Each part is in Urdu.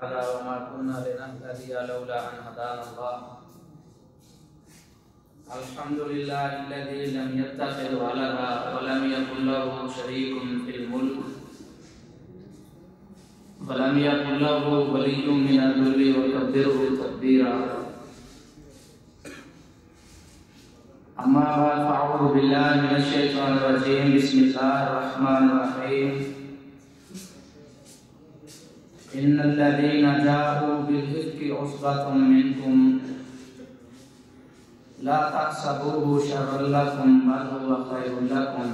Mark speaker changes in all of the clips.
Speaker 1: وما كنا لنهتدي لولا أن هدانا الله. الحمد لله الذي لم يتخذ ولدا ولم يكن له شريك في الملك ولم يكن له ولي من الذل وكبره تكبيرا. أما بعد فأعوذ بالله من الشيطان الرجيم. بسم الله الرحمن الرحيم. إن الذين جاءوا بالإفك عصبة منكم لا تحسبوه شرا لكم بل هو خير لكم.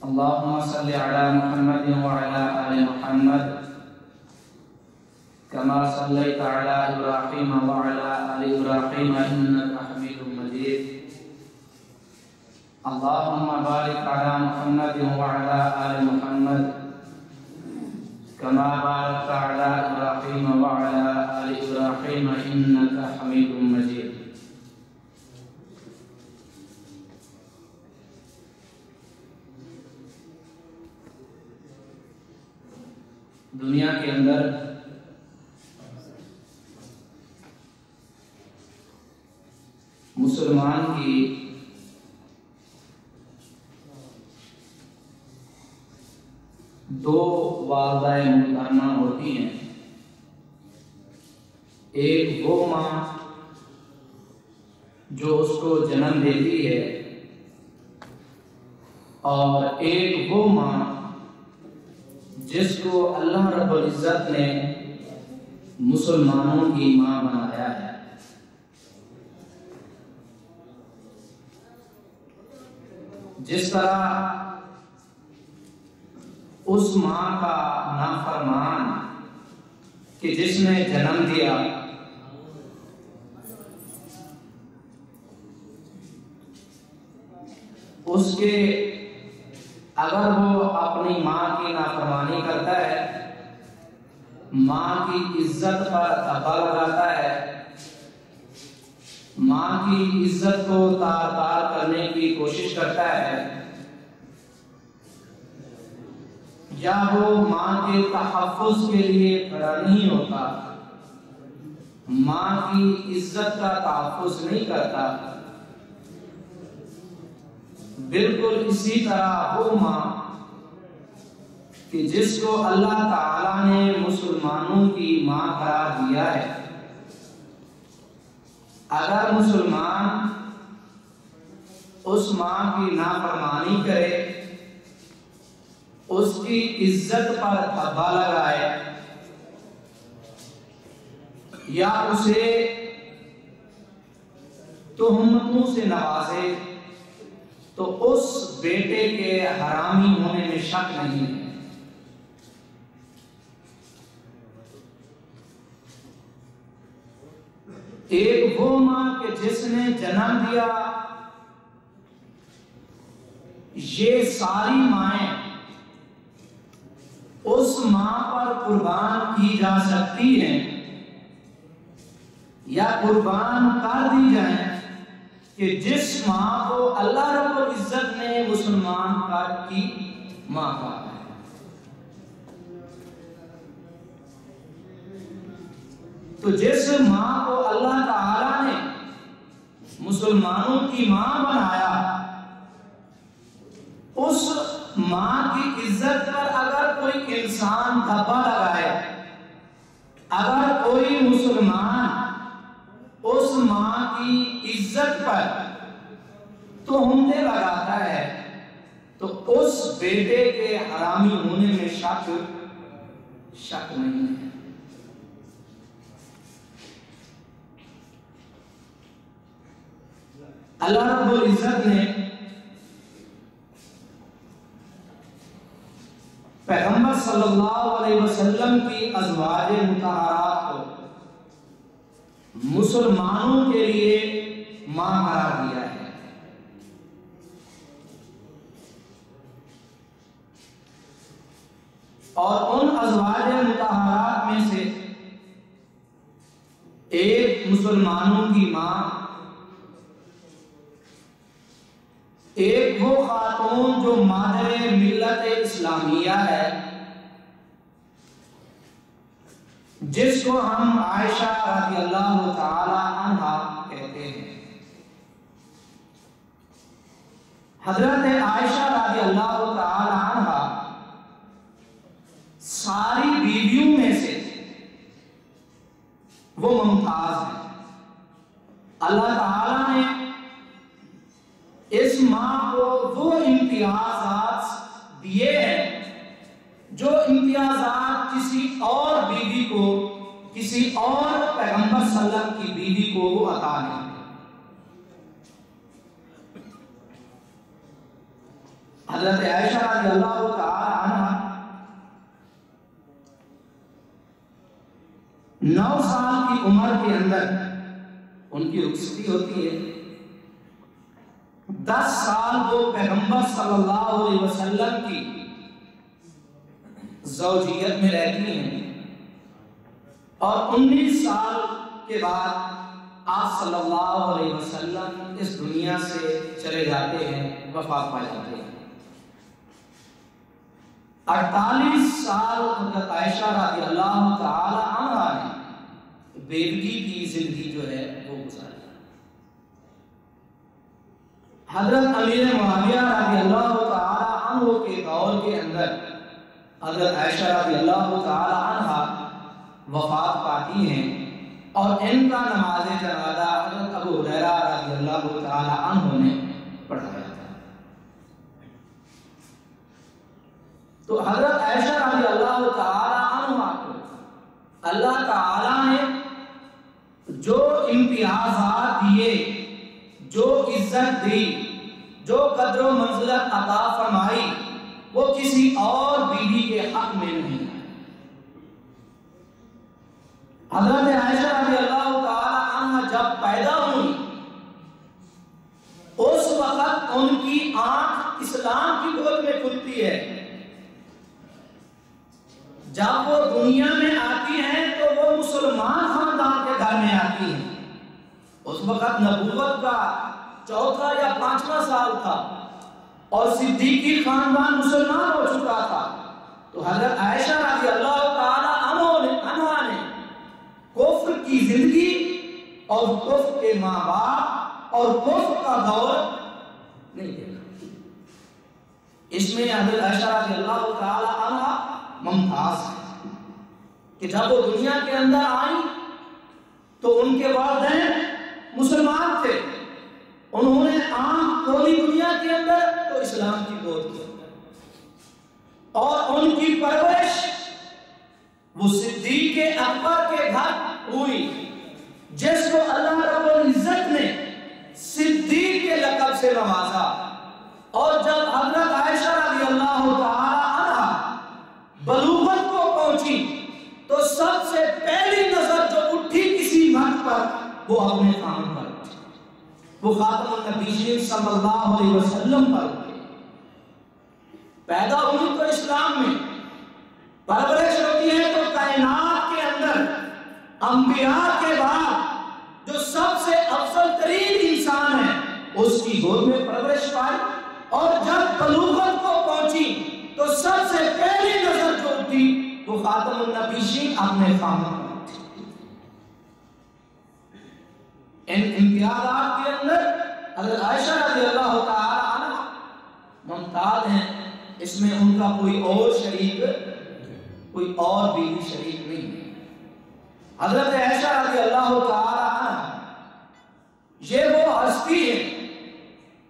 Speaker 1: اللهم صل على محمد وعلى آل محمد كما صليت على إبراهيم وعلى آل إبراهيم إنك حميد مجيد. اللهم بارك على محمد وعلى آل محمد كما باركت على إبراهيم وعلى آل إبراهيم إنك حميد مجيد. دنیا کے اندر مسلمان کی دو والدہ محترمہ ہوتی ہیں. ایک وہ ماں جو اس کو جنم دیتی ہے اور ایک وہ ماں جس کو اللہ رب العزت نے مسلمانوں کی ماں بنایا ہے. جس طرح اس ماں کا نافرمان کہ جس نے جنم دیا اس کے اگر وہ اپنی ماں کی نافرمانی کرتا ہے، ماں کی عزت پر دھبا لگاتا ہے، ماں کی عزت کو تار تار کرنے کی کوشش کرتا ہے، یا وہ ماں کے تحفظ کے لیے کھڑا نہیں ہوتا، ماں کی عزت کا تحفظ نہیں کرتا، بالکل اسی طرح وہ ماں کہ جس کو اللہ تعالیٰ نے مسلمانوں کی ماں قرار دیا ہے، اگر مسلمان اس ماں کی نافرمانی کرے، اس کی عزت پر دھبا لگائے یا اسے تہمتوں سے نوازے تو اس بیٹے کے حرامی ہونے میں شک نہیں ہے. ایک وہ ماں کہ جس نے جنم دیا، یہ ساری مائیں اس ماں پر قربان کی جا سکتی ہیں یا قربان کر دی جائیں کہ جس ماں کو اللہ رب العزت نے مسلمان کی ماں کہا ہے. تو جس ماں کو اللہ تعالی نے مسلمانوں کی ماں بنایا، اس ماں کی عزت پر اگر کوئی انسان دھبا لگائے، اگر کوئی مسلمان اس ماں کی عزت پر تہمتیں لگاتا ہے تو اس بیٹے کے حرامی ہونے میں شک نہیں ہے. اللہ رب العزت نے پیغمبر صلی اللہ علیہ وسلم کی ازواج مطہرات کو مسلمانوں کے لیے ماں قرار دیا ہے. اور ان ازواج مطہرات میں سے ایک مسلمانوں کی ماں، ایک وہ خاتون جو مادر ملت شریعت اسلامیہ ہے جس کو ہم عائشہ رضی اللہ تعالی عنہا کہتے ہیں۔ حضرت عائشہ رضی اللہ تعالی عنہا ساری بیویوں میں سے وہ ممتاز ہیں۔ اللہ تعالیٰ نے اس ماں کو وہ امتیازات دیے ہیں جو امتیازات کسی اور بیوی کو، کسی اور پیغمبر صلی اللہ علیہ وسلم کی بیوی کو وہ عطا نہیں۔ حضرت عائشہ رضی اللہ تعالی عنہا 9 سال کی عمر کے اندر ان کی رخصتی ہوتی ہے۔ 10 سال وہ پیغمبر صلی اللہ علیہ وسلم کی زوجیت میں رہتی ہیں اور 19 سال کے بعد آپ صلی اللہ علیہ وسلم اس دنیا سے چلے جاتے ہیں، وفات پا جاتے ہیں۔ 48 سال حضرت عائشہ رضی اللہ تعالی عنہا نے بیوگی کی زندگی جو ہے وہ گزاری۔ حضرت امیر معاویہ رضی اللہ تعالی عنہ کے دور کے اندر حضرت عائشہ رضی اللہ تعالی عنہا وفات پاتی ہیں اور ان کا نماز جنازہ حضرت ابو ہریرہ رضی اللہ تعالی عنہ نے پڑھایا تھا۔ تو حضرت عائشہ رضی اللہ تعالی عنہ کو اللہ تعالی نے جو امتیازات دیے، جو عزت دی، جو قدر و منزلت عطا فرمائی، وہ کسی اور بیوی کے حق میں نہیں ہے۔ حضرت عائشہ رضی اللہ تعالی عنہ جب پیدا ہوئی اس وقت ان کی آنکھ اسلام کی گود میں کھلتی ہے۔ جب وہ دنیا میں آتی ہیں تو وہ مسلمان خاندان کے گھر میں آتی ہیں۔ اس وقت نبوت کا 4واں یا 5واں سال تھا اور صدیقی خاندان مسلمان ہو چکا تھا۔ تو حضرت عائشہ رضی اللہ تعالی عنہا نے کفر کی زندگی اور کفر کے ماں باپ اور کفر کا دور نہیں دیکھا۔ اس میں حضرت عائشہ رضی اللہ تعالی عنہا ممتاز ہے کہ جب وہ دنیا کے اندر آئیں تو ان کے والدین مسلمان تھے، انہوں نے آنکھ کھولی دنیا کے اندر تو اسلام کی گود کی اور ان کی پرورش وہ صدیق اکبر کے گھر ہوئی جس کو اللہ رب العزت نے صدیق کے لقب سے نوازا۔ اور جب حضرت عائشہ رضی اللہ تعالی عنہا بلوغت کو پہنچی تو سب سے پہلی نظر جو اٹھی کسی مرد پر وہ اپنے خامن پر اٹھی، وہ خاتم النبیین صلی اللہ علیہ وسلم پر اٹھی۔ پیدا ہوئی تو اسلام میں، پرورش ہوتی ہے تو کائنات کے اندر انبیاء کے بعد جو سب سے افضل ترین انسان ہے اس کی گود میں پرورش پائی، اور جب بلوغت کو پہنچی تو سب سے پہلی نظر جو اٹھی وہ خاتم النبیین اپنے خامن پر اٹھی۔ ان امتیازات کے اندر حضرت عائشہ رضی اللہ تعالی عنہ ممتاز ہیں، اس میں ان کا کوئی اور شریک، کوئی اور بیوی شریک نہیں ہے۔ حضرت عائشہ رضی اللہ تعالی عنہ یہ وہ ہستی ہے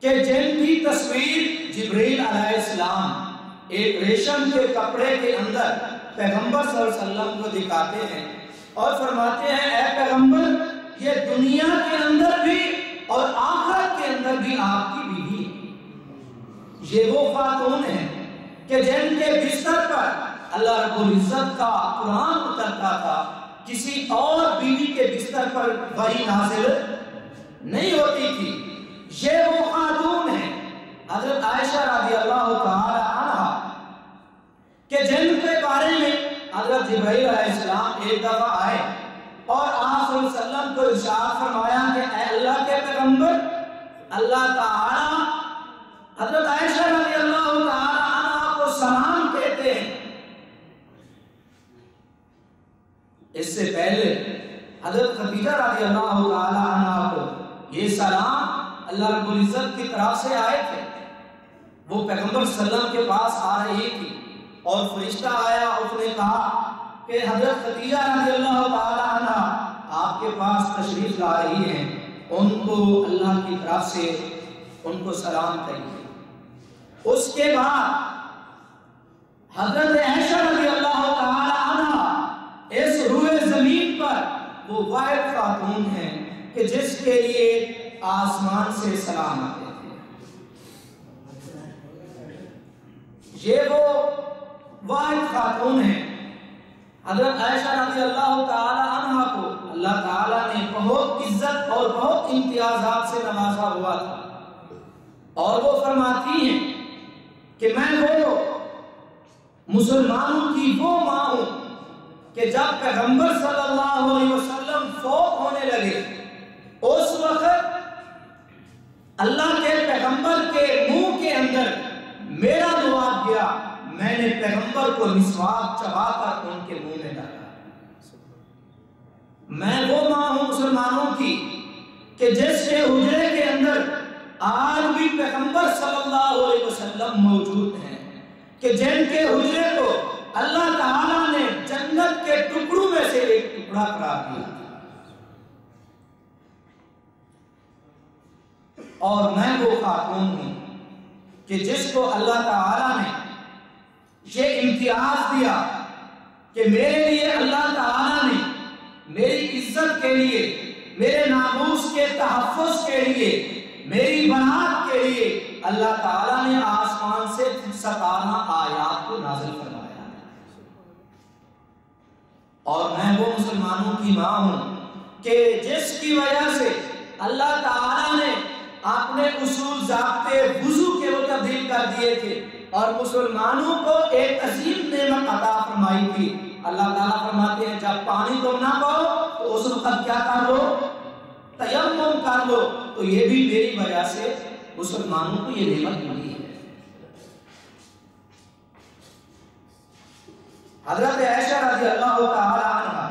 Speaker 1: کہ جن کی تصویر جبریل علیہ السلام ایک ریشم کے کپڑے کے اندر پیغمبر صلی اللہ علیہ وسلم کو دکھاتے ہیں اور فرماتے ہیں اے پیغمبر یہ دنیا کے اندر بھی اور آخرت کے اندر بھی آپ کی بیوی ہے۔ یہ وہ خاتون ہیں کہ جن کے بستر پر اللہ رب العزت کا قرآن اترتا تھا، کسی اور بیوی کے بستر پر وحی نازل نہیں ہوتی تھی۔ یہ وہ خاتون ہیں حضرت عائشہ رضی اللہ تعالی عنہا کہ جن کے بارے میں حضرت جبرائیل علیہ السلام ایک دفعہ آئے اور آپ صلی اللہ علیہ وسلم کو ارشاد فرمایا کہ اے اللہ کے پیغمبر، اللہ تعالی حضرت عائشہ رضی اللہ تعالی عنہا کو اس سے پہلے حضرت خدیجہ رضی اللہ تعالی عنہ کو یہ سلام اللہ رب العزت کی طرف سے آئے تھے. وہ پیغمبر صلی اللہ علیہ وسلم کے پاس آ رہی تھی اور فرشتہ آیا، اس نے کہا کہ حضرت خدیجہ رضی اللہ تعالی عنہ آپ کے پاس تشریف لا رہی ہیں، ان کو اللہ کی طرف سے ان کو سلام کریے. اس کے بعد حضرت عائشہ رضی اللہ تعالی عنہ اس روئے زمین پر وہ واحد خاتون ہیں کہ جس کے لیے آسمان سے سلام آتے تھے. یہ وہ واحد خاتون ہیں. حضرت عائشہ رضی اللہ تعالی عنہ کو اللہ تعالیٰ نے بہت عزت اور بہت امتیازات سے نوازا ہوا تھا، اور وہ فرماتی ہیں کہ میں وہ مسلمانوں کی وہ ماں ہوں کہ جب پیغمبر صلی اللہ علیہ وسلم فوت ہونے لگے اس وقت اللہ کے پیغمبر کے منہ کے اندر میرا دعا گیا، میں نے پیغمبر کو مسواک چبا کر ان کے منہ میں ڈالا. میں وہ ماں ہوں مسلمانوں کی کہ جس کے حجرے کے اندر آج بھی پیغمبر صلی اللہ علیہ وسلم موجود ہیں، کہ جن کے حجرے کو اللہ تعالیٰ نے جنت کے ٹکڑوں میں سے ایک ٹکڑا قرار دیا. اور میں وہ خاتون ہوں کہ جس کو اللہ تعالیٰ نے یہ امتیاز دیا کہ میرے لیے اللہ تعالیٰ نے میری عزت کے لیے، میرے ناموس کے تحفظ کے لیے، میری بنات کے لیے اللہ تعالیٰ نے آسمان سے 17 آیات کو نازل فرمایا. اور میں وہ مسلمانوں کی ماں ہوں کہ جس کی وجہ سے اللہ تعالیٰ نے اپنے اصول ضابطے وضو کے وہ تبدیل کر دیے تھے اور مسلمانوں کو ایک عظیم نعمت عطا فرمائی تھی. اللہ تعالیٰ فرماتے ہیں جب پانی تم نہ پاؤ تو اس وقت کیا کر لو؟ تیمم کر لو. تو یہ بھی میری وجہ سے مسلمانوں کو یہ نعمت ملی ہے. حضرت عائشہ رضی اللہ تعالی عنہ،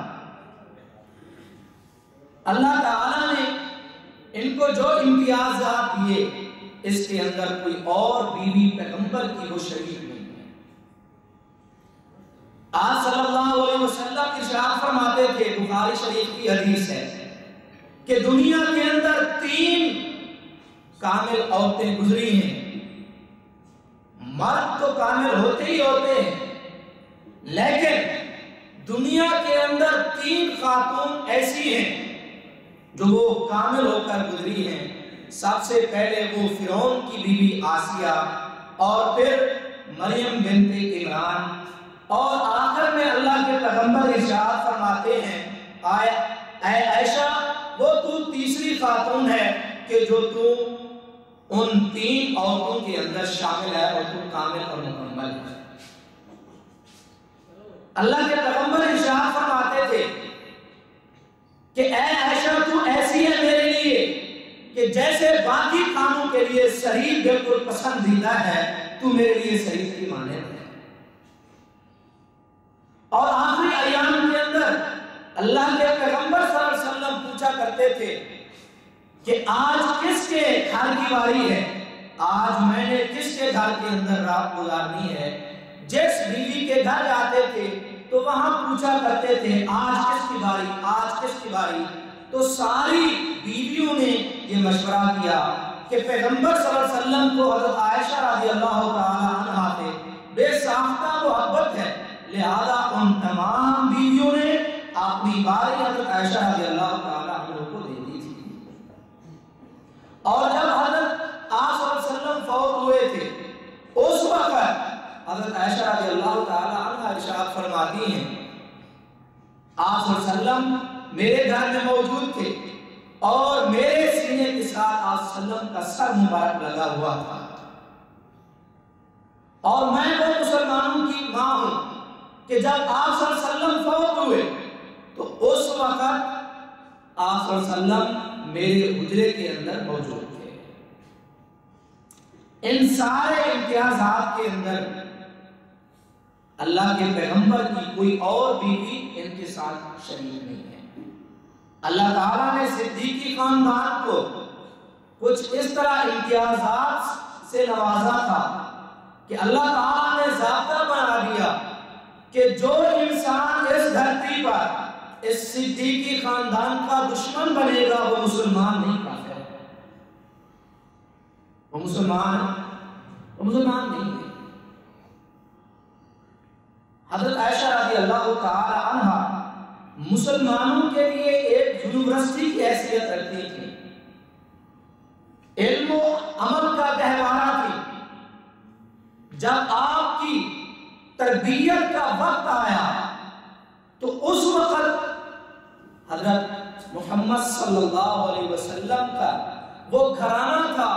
Speaker 1: اللہ تعالیٰ نے ان کو جو امتیازات دیے اس کے اندر کوئی اور بیوی پیغمبر کی وہ شریک نہیں ہے. آپ صلی اللہ علیہ وسلم ارشاد فرماتے تھے، بخاری شریف کی حدیث ہے کہ دنیا کے اندر 3 کامل عورتیں گزری ہیں. مرد تو کامل ہوتے ہی ہوتے ہیں، لیکن دنیا کے اندر 3 خاتون ایسی ہیں جو وہ کامل ہو کر گزری ہیں. سب سے پہلے وہ فرعون کی بیوی آسیہ، اور پھر مریم بنت عمران، اور آخر میں اللہ کے پیغمبر ارشاد فرماتے ہیں اے عائشہ وہ تو تیسری خاتون ہے کہ جو تو ان 3 عورتوں کے اندر شامل ہے اور تو کامل اور مکمل ہے. اللہ کے پیغمبر ارشاد فرماتے تھے کہ اے عائشہ تو ایسی ہے میرے لیے کہ جیسے باقی کاموں کے لیے شریف بالکل پسندیدہ ہے، تو میرے لیے شریف کی مانند ہے. اور آخری ایام کے اندر اللہ کے پیغمبر صلی اللہ علیہ وسلم پوچھا کرتے تھے کہ آج کس کے گھر کی باری ہے، آج میں نے کس کے گھر کے اندر رات گزارنی ہے. جس بیوی کے گھر جاتے تھے تو وہاں پوچھا کرتے تھے آج کس کی باری، آج کس کی باری. تو ساری بیویوں نے یہ مشورہ کیا کہ پیغمبر صلی اللہ علیہ وسلم کو حضرت عائشہ رضی اللہ تعالی عنہا سے بے ساختہ محبت ہے، لہذا ان تمام بیویوں نے اپنی باری حضرت عائشہ رضی اللہ تعالی عنہ کو دے دی تھی. اور جب حضرت آپ صلی اللہ علیہ وسلم فوت ہوئے تھے اس وقت حضرت عائشہ رضی اللہ تعالی عنہ ارشاد فرماتی ہیں آپ صلی اللہ علیہ وسلم میرے گھر میں موجود تھے اور میرے سینے کے ساتھ آپ صلی اللہ علیہ وسلم کا سر مبارک لگا ہوا تھا، اور میں وہ مسلمانوں کی ماں ہوں کہ جب آپ صلی اللہ علیہ وسلم فوت ہوئے تو اس وقت آپ صلی اللہ علیہ وسلم میرے حجرے کے اندر موجود تھے. ان سارے امتیازات کے اندر اللہ کے پیغمبر کی کوئی اور بیوی ان کے ساتھ شریک نہیں ہے۔ اللہ تعالیٰ نے صدیقی خاندان کو کچھ اس طرح امتیازات سے نوازا تھا کہ اللہ تعالیٰ نے ضابطہ بنا دیا کہ جو انسان اس دھرتی پر اس صدیقی خاندان کا دشمن بنے گا وہ مسلمان نہیں کافر ہے، وہ مسلمان نہیں ہے۔ حضرت عائشہ رضی اللہ تعالی عنہ مسلمانوں کے لیے ایک یونیورسٹی کی حیثیت رکھتی تھی، علم و عمل کا گہوارہ تھی۔ جب آپ کی تربیت کا وقت آیا تو اس وقت حضرت محمد صلی اللہ علیہ وسلم کا وہ گھرانہ تھا،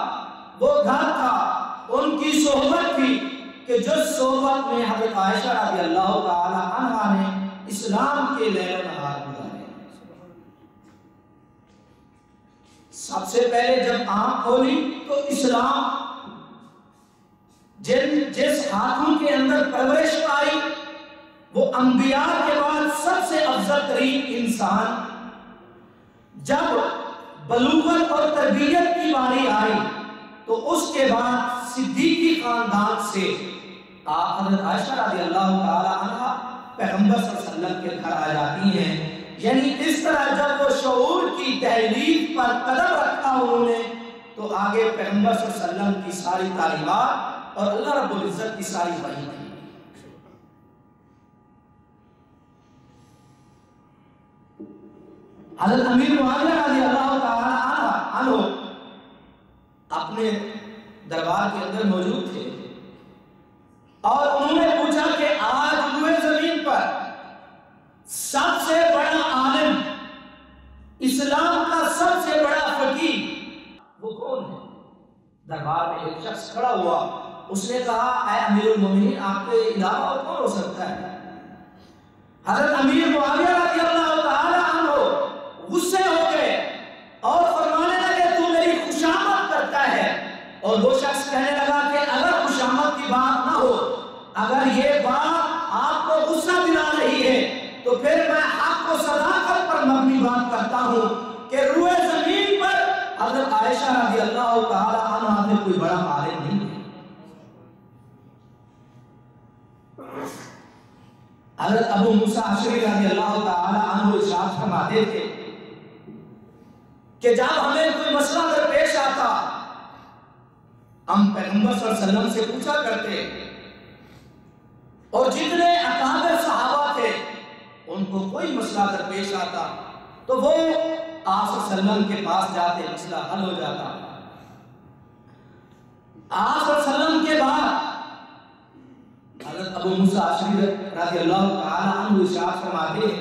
Speaker 1: وہ گھر تھا، ان کی صحبت تھی کہ جس صحبت میں حضرت عائشہ رضی اللہ تعالی عنہا نے اسلام کے لیل و نہار گزارے۔ سب سے پہلے جب آنکھ کھولی تو اسلام جس ہاتھوں کے اندر پرورش پائی وہ انبیاء کے بعد سب سے افضل ترین انسان، جب بلوغت اور تربیت کی باری آئی تو اس کے بعد صدیقی خاندان سے حضرت عائشہ رضی اللہ تعالی عنہ پیغمبر صلی اللہ علیہ وسلم کے گھر آ جاتی ہیں۔ یعنی اس طرح جب وہ شعور کی تحلیل پر قدم رکھا انہوں نے تو آگے پیغمبر صلی اللہ علیہ وسلم کی ساری تعلیمات اور اللہ رب العزت کی ساری وحی تھی۔ حضرت امیر معاویہ رضی اللہ تعالی عنہ اپنے دربار کے اندر موجود تھے اور انہوں نے پوچھا کہ آج روئے زمین پر سب سے بڑا عالم، اسلام کا سب سے بڑا فقیہ وہ کون ہے؟ دربار میں ایک شخص کھڑا ہوا، اس نے کہا اے امیر المومنین آپ کے علاوہ اور کون ہو سکتا ہے؟ حضرت امیر معاویہ رضی اللہ تعالی عنہ غصے ہو گئے اور فرمانے لگے تو میری خوشامد کرتا ہے، اور وہ شخص کہنے لگا کہ اگر خوشامد کی بات نہ ہو، اگر یہ بات آپ کو غصہ دلا رہی ہے تو پھر میں حق و صداقت پر مبنی بات کرتا ہوں کہ روئے زمین پر حضرت عائشہ رضی اللہ تعالی عنہ سے کوئی بڑا عالم نہیں ہے۔ حضرت ابو موسیٰ اشعری رضی اللہ تعالی عنہ ارشاد فرماتے تھے کہ جب ہمیں کوئی مسئلہ درپیش آتا ہم پیغمبر صلی اللہ علیہ وسلم سے پوچھا کرتے، اور جتنے اکابر صحابہ تھے ان کو کوئی مسئلہ درپیش آتا تو وہ آپ صلی اللہ علیہ وسلم کے پاس جاتے، مسئلہ حل ہو جاتا۔ آپ صلی اللہ علیہ وسلم کے بعد حضرت ابو موسیٰ اشعری رضی اللہ تعالی عنہ ارشاد فرماتے ہیں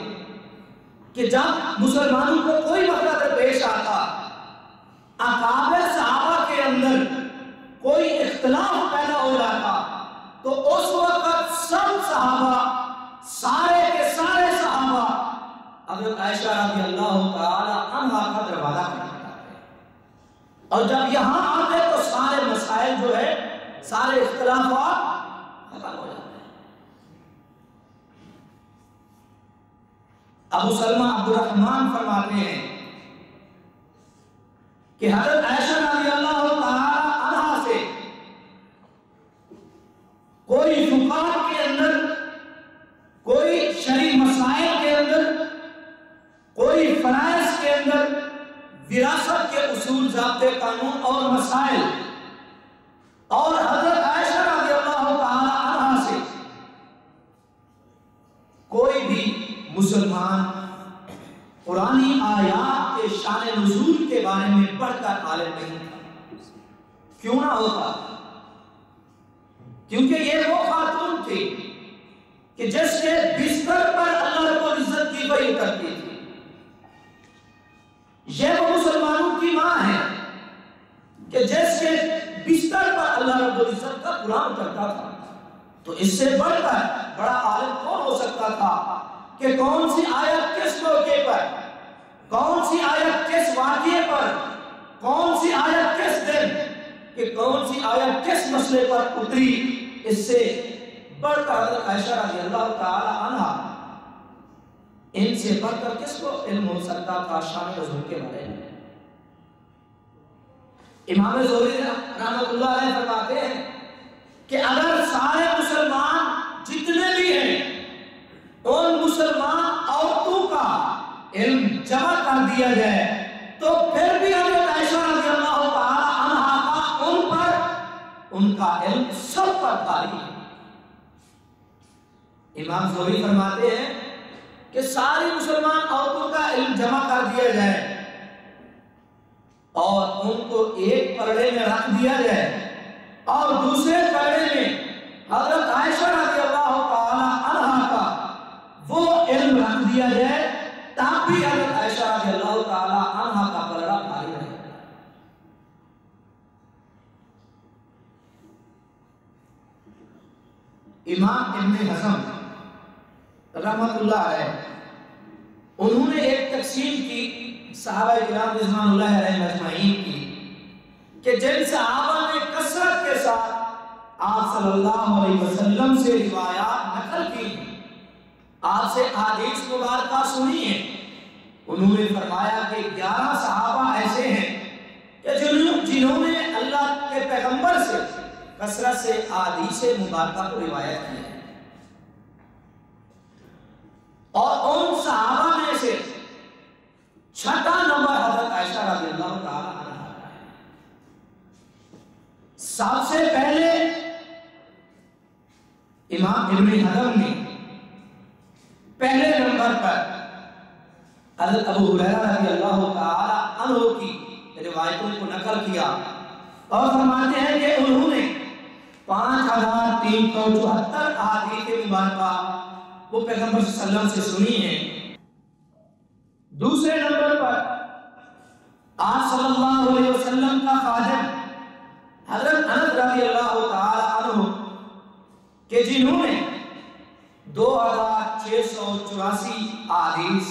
Speaker 1: کہ جب مسلمانوں کو کوئی مسئلہ درپیش آتا، اکابر صحابہ کے اندر کوئی اختلاف پیدا ہو جاتا تو اس وقت سب صحابہ، سارے کے سارے صحابہ حضرت عائشہ رضی اللہ تعالی عنہا کا دروازہ کھٹکھٹاتے، اور جب یہاں آتے تو سارے مسائل جو ہے، سارے اختلافات ختم ہو جاتے ہیں۔ ابو سلمہ عبد الرحمن فرماتے ہیں کہ حضرت عائشہ رضی اللہ تعالی عنہا سے کوئی فقہ کے اندر، کوئی شرعی مسائل کے اندر، کوئی فرائض کے اندر، وراثت کے اصول، ضابطے، قانون اور مسائل، اور حضرت عائشہ رضی اللہ تعالی عنہا سے کوئی بھی مسلمان قرآنی آیات کے شان نزول کے بارے میں پڑھ کر عالم نہیں تھا۔ کیوں نہ ہوتا؟ کیونکہ یہ وہ خاتون تھی کہ جس کے بستر پر اللہ رب العزت کی وحی اترتی تھی، یہ وہ مسلمانوں کی ماں ہے کہ جس کے بستر پر اللہ رب العزت کا قرآن اترتا تھا۔ تو اس سے بڑھ کر بڑا عالم کون ہو سکتا تھا کہ کون سی آیت کس موقع پر، کون سی آیت کس واقعے پر، کون سی آیت کس دن، کہ کون سی آیت کس مسئلے پر اتری، اس سے بڑھ کر حضرت عائشہ رضی اللہ تعالی عنہ، ان سے بڑھ کر کس کو علم ہو سکتا تھا شان نزول کے بارے میں؟ امام زہری رحمۃ اللہ علیہ فرماتے ہیں کہ اگر سارے مسلمان جتنے بھی ہیں ان مسلمان عورتوں کا علم جمع کر دیا جائے تو پھر بھی حضرت عائشہ رضی اللہ تعالی عنہا کا ان پر ان کا علم سب پر بھاری ہے۔ امام زہری فرماتے ہیں کہ ساری مسلمان عورتوں کا علم جمع کر دیا جائے اور ان کو ایک پردے میں رکھ دیا جائے اور دوسرے پردے میں حضرت عائشہ رضی اللہ تعالی عنہا کا وہ علم رکھ دیا جائے، تب بھی حضرت عائشہ رضی اللہ تعالی عنہا کا پردہ بھاری رہے گا۔ امام ابن حزم رحمۃ اللہ علیہ انہوں نے ایک تقسیم کی صحابہ کرام رضوان اللہ علیہم اجمعین کی کہ جن صحابہ نے کثرت کے ساتھ آپ صلی اللہ علیہ وسلم سے روایات نقل کی، آپ سے حدیث مبارکہ سنی ہے، انہوں نے فرمایا کہ 11 صحابہ ایسے ہیں کہ جنہوں نے اللہ کے پیغمبر سے کثرت سے حدیث مبارکہ کو روایت کی ہے، اور ان صحابہ میں سے چھٹا نمبر حضرت عائشہ رضی اللہ تعالی عنہا کا ہے۔ سب سے پہلے امام ابن حزم نے پہلے نمبر پر حضرت ابو ہریرہ رضی اللہ تعالی عنہ کی روایتوں کو نقل کیا اور فرماتے ہیں کہ انہوں نے 5374 احادیث مبارکہ وہ پیغمبر صلی اللہ علیہ وسلم سے سنی ہے۔ دوسرے نمبر پر آپ صلی اللہ علیہ وسلم کا خادم حضرت انس رضی اللہ تعالی عنہ کہ جنہوں نے 2684 احادیث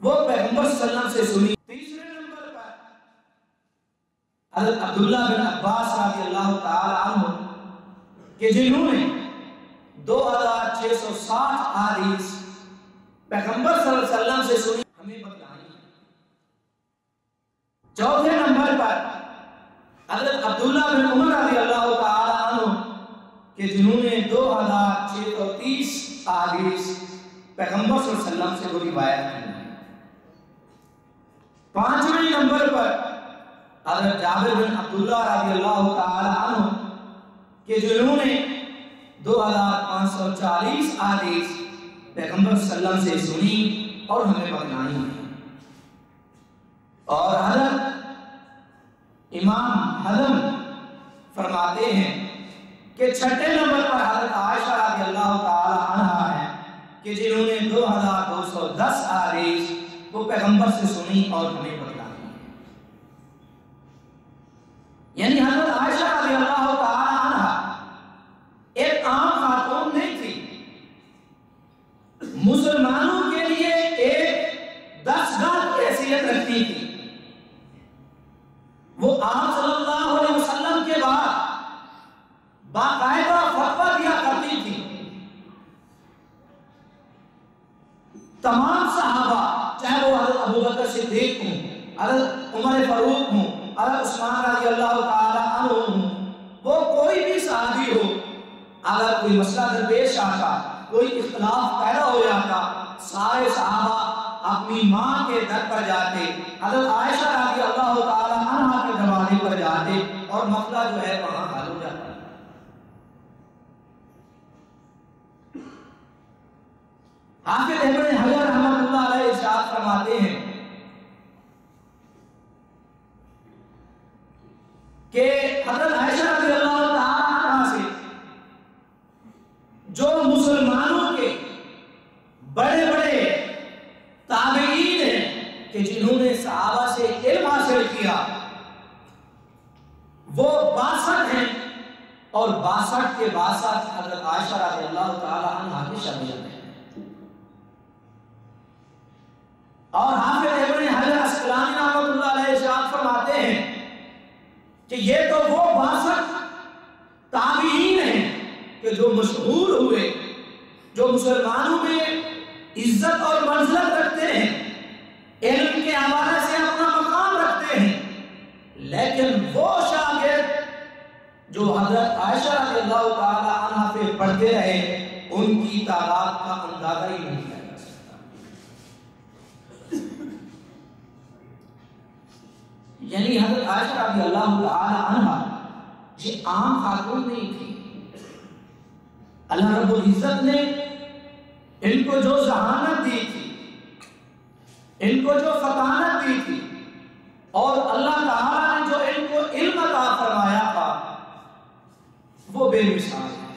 Speaker 1: وہ پیغمبر صلی اللہ علیہ وسلم سے سنی۔ تیسرے نمبر پر حضرت عبداللہ بن عباس رضی اللہ تعالی عنہ کہ جنہوں نے 2660 احادیث پیغمبر صلی اللہ علیہ وسلم سے سنی ہمیں بتلائی۔ چوتھے نمبر پر حضرت عبداللہ بن عمر رضی اللہ تعالی عنہ کہ جنہوں نے 2630 احادیث پیغمبر صلی اللہ علیہ وسلم سے وہ روایت کی۔ پانچویں نمبر پر حضرت جابر بن عبداللہ رضی اللہ تعالی عنہ کہ جنہوں نے 2540 احادیث پیغمبر صلی اللہ علیہ وسلم سے سنی اور ہمیں بتلائی۔ اور حضرت امام حزم فرماتے ہیں کہ چھٹے نمبر پر حضرت عائشہ رضی اللہ تعالی عنہا ہے کہ جنہوں نے 2210 احادیث وہ پیغمبر سے سنی اور ہمیں بتلائی۔ یعنی حضرت عائشہ رضی اللہ تعالی عنہا ایک عام خاتون نہیں تھی، مسلمانوں کے لیے ایک دستگاہ کی حیثیت رکھتی تھی۔ وہ آپ صلی اللہ علیہ وسلم کے بعد باقاعدہ فتویٰ دیا کرتی تھی۔ تمام صحابہ چاہے وہ حضرت ابوبکر صدیق ہوں، حضرت عمر فاروق ہوں، حضرت عثمان رضی اللہ تعالی عنہ ہوں، وہ کوئی بھی صحابی ہو، اگر کوئی مسئلہ درپیش آتا، کوئی اختلاف پیدا ہو جاتا، سارے صحابہ اپنی ماں کے در پر جاتے، حضرت عائشہ رضی اللہ تعالی عنہا کے دروازے پر جاتے اور مسئلہ جو ہے وہاں حل ہو جاتا۔ حافظ ابن حجر رحمۃ اللہ علیہ ارشاد فرماتے ہیں کہ حضرت عائشہ رضی اللہ تعالی عنہا سے جو مسلمانوں کے بڑے بڑے تابعین ہیں کہ جنہوں نے صحابہ سے علم حاصل کیا وہ 62 ہیں، اور 62 کے 62 حضرت عائشہ رضی اللہ تعالی عنہا کی شامل ہیں۔ اور حافظ ابن حجر اسقلانی رحمۃ اللہ علیہ ارشاد فرماتے ہیں کہ یہ تو وہ 62 تابعین ہیں کہ جو مشہور ہوئے، جو مسلمانوں میں عزت اور منزلت رکھتے ہیں، علم کے حوالے سے اپنا مقام رکھتے ہیں، لیکن وہ شاگرد جو حضرت عائشہ رضی اللہ تعالی عنہ سے پڑھتے رہے، ان کی تعداد کا اندازہ ہی نہیں کیا جا سکتا۔ یعنی حضرت عائشہ رضی اللہ تعالی عنہ یہ عام خاتون نہیں تھی۔ اللہ رب العزت نے ان کو جو ذہانت دی تھی، ان کو جو فطانت دی تھی، اور اللہ تعالیٰ نے جو ان کو علم عطا فرمایا تھا، وہ بے مثال ہے۔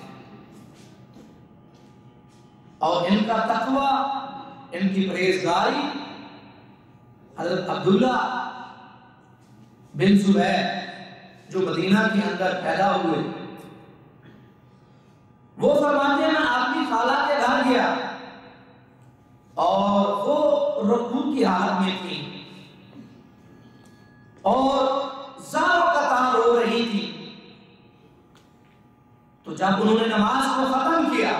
Speaker 1: اور ان کا تقوی، ان کی پرہیزگاری، حضرت عبداللہ بن زبیر جو مدینہ کے اندر پیدا ہوئے، وہ فرماتے ہیں میں اپنی خالہ کے گھر گیا اور وہ رکوع کی حالت میں تھی اور زار و قطار رو رہی تھی۔ تو جب انہوں نے نماز کو ختم کیا،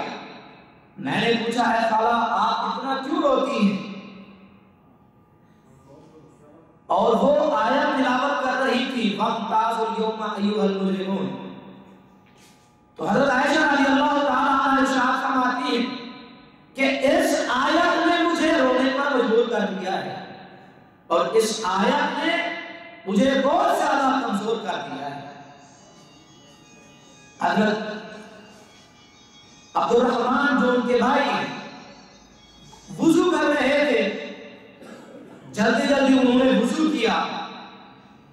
Speaker 1: میں نے پوچھا ہے خالہ آپ اتنا کیوں روتی ہیں؟ اور وہ آیت تلاوت کر رہی تھی وَامْتَازُوا الْيَوْمَ أَيُّهَا الْمُجْرِمُونَ۔ تو حضرت عائشہ رضی اللہ تعالیٰ عنہ ارشاد فرماتی ہے کہ اس آیت نے مجھے رونے پر مجبور کر دیا ہے، اور اس آیت نے مجھے بہت زیادہ کمزور کر دیا ہے۔ حضرت عبد الرحمن جو ان کے بھائی ہیں، وضو کر رہے تھے، جلدی جلدی انہوں نے وضو کیا۔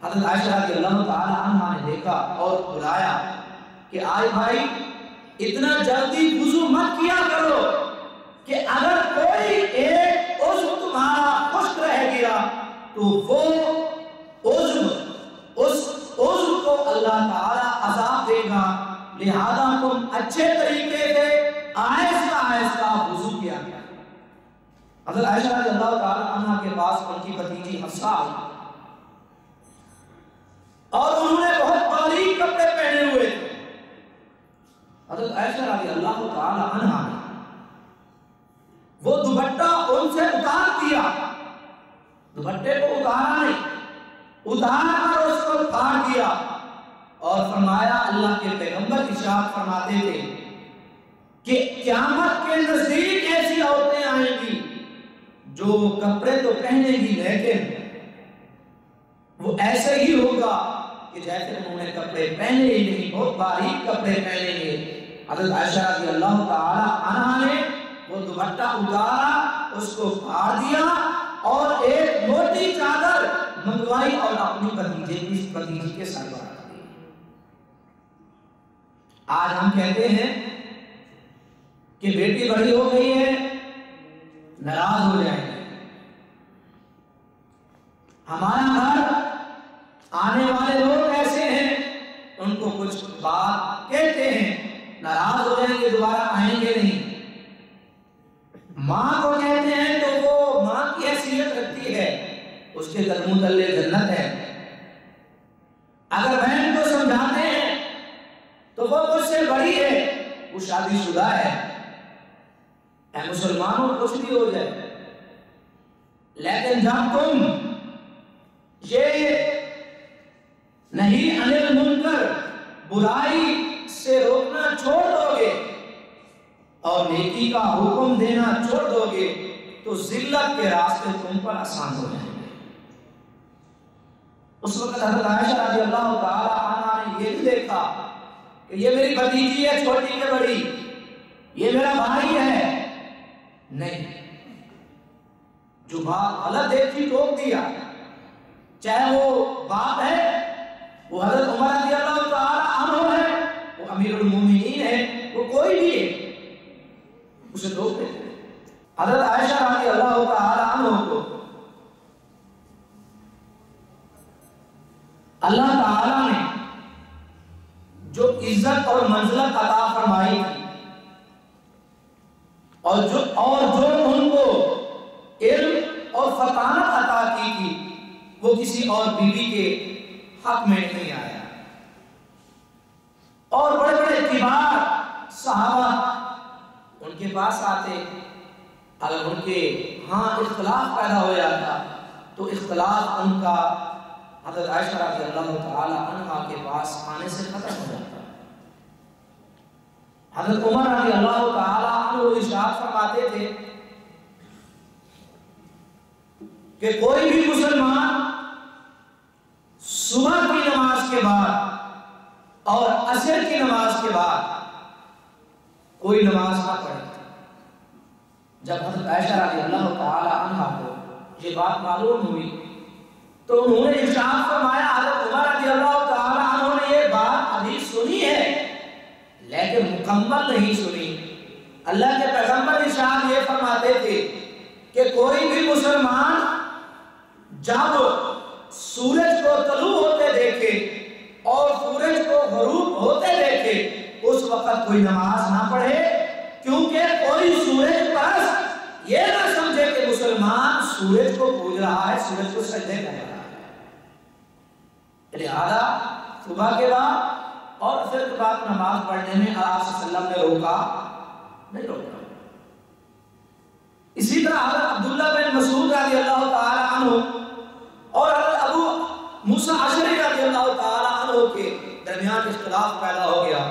Speaker 1: حضرت عائشہ رضی اللہ تعالی عنہ نے دیکھا اور بلایا کہ آئے بھائی اتنا جلدی وضو مت کیا کرو کہ اگر کوئی ایک عضو تمہارا خشک رہ گیا تو وہ عضو، اس عضو کو اللہ تعالی عذاب دے گا، لہذا تم اچھے طریقے سے آہستہ آہستہ وضو کیا گیا۔ حضرت عائشہ رضی اللہ تعالی عنہ کے پاس ان کی بھتیجی حفصہ آئی اور انہوں نے بہت باریک کپڑے پہنے ہوئے تھے۔ حضرت عائشہ رضی اللہ تعالی عنہ نے وہ دوپٹہ ان سے اتار دیا، دوپٹے کو اتارا نہیں، اتار کر اس کو پھاڑ دیا اور فرمایا، اللہ کے پیغمبر ارشاد فرماتے تھے کہ قیامت کے نزدیک ایسی عورتیں آئیں گی جو کپڑے تو پہنے گی لیکن وہ ایسے ہی ہوگا کہ جیسے انہوں نے کپڑے پہنے ہی نہیں، بہت باریک کپڑے پہنیں گے۔ حضرت عائشہ رضی اللہ تعالی عنہ نے وہ دوپٹہ اتارا، اس کو پھاڑ دیا اور ایک موٹی چادر منگوائی اور اپنی بھتیجی کے سر پر رکھ دی۔ آج ہم کہتے ہیں کہ بیٹی بڑی ہو گئی ہے، ناراض ہو جائیں گے، ہمارا گھر آنے والے لوگ ایسے ہیں، ان کو کچھ بات کہتے ہیں، ناراض ہو جائیں گے، دوبارہ آئیں گے نہیں۔ ماں کو کہتے ہیں تو وہ ماں کی حیثیت رکھتی ہے، اس کے قدموں تلے جنت ہے۔ اگر بہن کو سمجھاتے ہیں تو وہ مجھ سے بڑی ہے، وہ شادی شدہ ہے۔ اے مسلمانوں کچھ بھی ہو جائے، لیکن جب تم یہ نہیں انل منکر برائی سے روکنا چھوڑ دو گے اور نیکی کا حکم دینا چھوڑ دو گے تو ذلت کے راستے تم پر آسان ہو جائیں گے۔ اس وقت حضرت عائشہ رضی اللہ تعالی عنہ نے یہ بھی دیکھا کہ یہ میری بھتیجی ہے، چھوٹی کے بڑی، یہ میرا بھائی ہے، نہیں، جو بات غلط دیکھی ٹوک دیا، چاہے وہ باپ ہے، وہ حضرت عمر رضی اللہ تعالی عنہ ہے، وہ امیر المومنین ہے، وہ کوئی بھی ہے، اسے ٹوک دیتے۔ حضرت عائشہ رضی اللہ تعالی عنہ کو اللہ تعالی نے جو عزت اور منزلت عطا فرمائی تھی اور جو ان کو علم اور فطانت عطا کی تھی، وہ کسی اور بیوی کے حق میں نہیں آیا۔ اور بڑے بڑے کبار صحابہ ان کے پاس آتے، اگر ان کے ہاں اختلاف پیدا ہو جاتا تو اختلاف ان کا حضرت عائشہ رضی اللہ تعالی عنہا کے پاس آنے سے ختم ہو جاتا۔ حضرت عمر رضی اللہ تعالی عنہ ارشاد فرماتے تھے کہ کوئی بھی مسلمان صبح کی نماز کے بعد اور عصر کی نماز کے بعد کوئی نماز نہ پڑھے۔ جب حضرت عائشہ رضی اللہ تعالی عنہا کو یہ بات معلوم ہوئی تو انہوں نے ارشاد فرمایا، حضرت عمر رضی اللہ تعالی عنہ نے یہ بات ابھی سنی ہے لیکن مکمل نہیں سنی۔ اللہ کے پیغمبر ارشاد یہ فرماتے تھے کہ کوئی بھی مسلمان جب سورج کو طلوع ہوتے دیکھے اور سورج کو غروب ہوتے دیکھے اس وقت کوئی نماز نہ پڑھے، کیونکہ کوئی سورج پرست یہ نہ سمجھے کہ مسلمان سورج کو پوج رہا ہے، سورج کو سجدے کر رہا ہے۔ لہذا صبح کے بعد اور عصر کے بعد نماز پڑھنے میں آپ صلی اللہ علیہ وسلم نے نہیں روکا۔ اسی طرح حضرت عبداللہ بن مسعود رضی اللہ تعالی عنہ اور حضرت ابو موسیٰ اشعری رضی اللہ تعالی عنہ کے درمیان اختلاف پیدا ہو گیا۔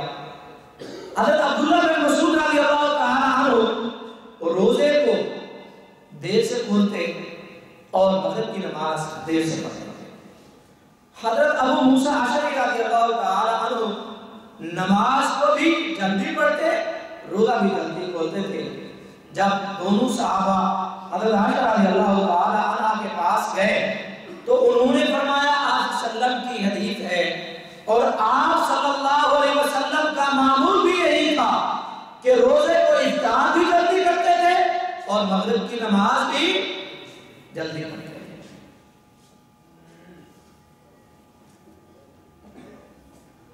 Speaker 1: حضرت عبداللہ بن مسعود رضی اللہ تعالی عنہ روزے کو دیر سے کھولتے اور مغرب کی نماز دیر سے پڑھتے۔ حضرت ابو موسیٰ اشعری رضی اللہ تعالی عنہ نماز کو بھی جلدی پڑھتے، روزہ بھی جلدی کھولتے تھے۔ جب دونوں صحابہ حضرت عائشہ رضی اللہ تعالی عنہ کے پاس گئے تو انہوں نے فرمایا آپ صلی اللہ علیہ وسلم کی حدیث ہے اور آپ صلی اللہ علیہ وسلم کا معمول بھی یہی تھا کہ روزے کو افطار بھی جلدی کرتے تھے اور مغرب کی نماز بھی جلدی پڑھتے تھے۔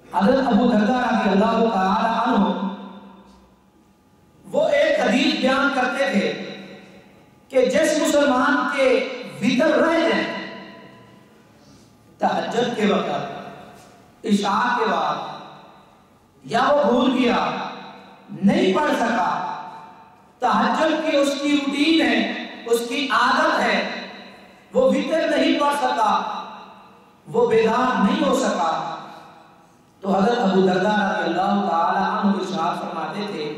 Speaker 1: حضرت ابو درداء رضی اللہ تعالی عنہ وہ ایک حدیث بیان کرتے تھے کہ جس مسلمان کے وتر رہ جائیں تہجد کے وقت، عشاء کے بعد، یا وہ بھول گیا نہیں پڑھ سکا، تہجد کی اس کی روٹین ہے، اس کی عادت ہے، وہ وتر نہیں پڑھ سکا، وہ بیدار نہیں ہو سکا، تو حضرت ابو درداء رضی اللہ تعالی عنہ ارشاد فرماتے تھے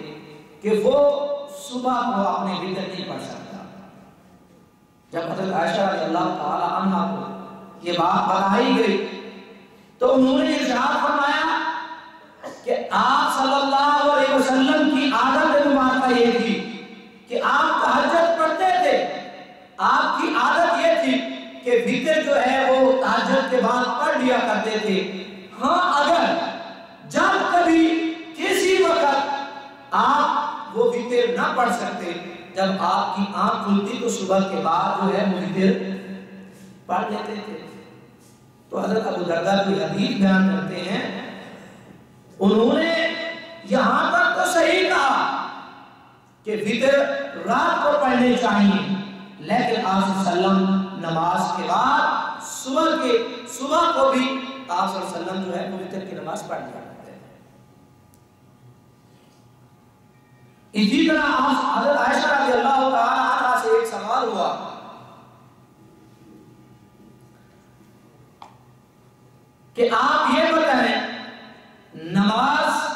Speaker 1: کہ وہ صبح کو اپنے وتر نہیں پڑھ سکتا۔ جب حضرت عائشہ رضی اللہ تعالی عنہ کو یہ بات بتائی گئی تو انہوں نے ارشاد فرمایا کہ آپ صلی اللہ علیہ وسلم کی عادت مبارکہ یہ تھی کہ آپ تہجد پڑھتے تھے، آپ کی عادت یہ تھی کہ وتر جو ہے وہ تہجد کے بعد پڑھ لیا کرتے تھے۔ ہاں اگر جب کبھی کسی وقت آپ وہ وتر نہ پڑھ سکتے، جب آپ کی آنکھ کھلتی تو صبح کے بعد جو ہے وہ وتر پڑھ لیتے تھے۔ تو حضرت ابو درداء کی حدیث بیان کرتے ہیں، انہوں نے یہاں تک تو صحیح کہا کہ وتر رات کو پڑھنے چاہیے، لیکن آپ صلی اللہ علیہ وسلم نماز کے بعد صبح کو بھی آپ صلی اللہ علیہ وسلم جو ہے وہ وتر کی نماز پڑھ لیا کرتے ہیں۔ اسی طرح حضرت عائشہ رضی اللہ تعالی عنہا سے ایک سوال ہوا کہ آپ یہ بتائیں نماز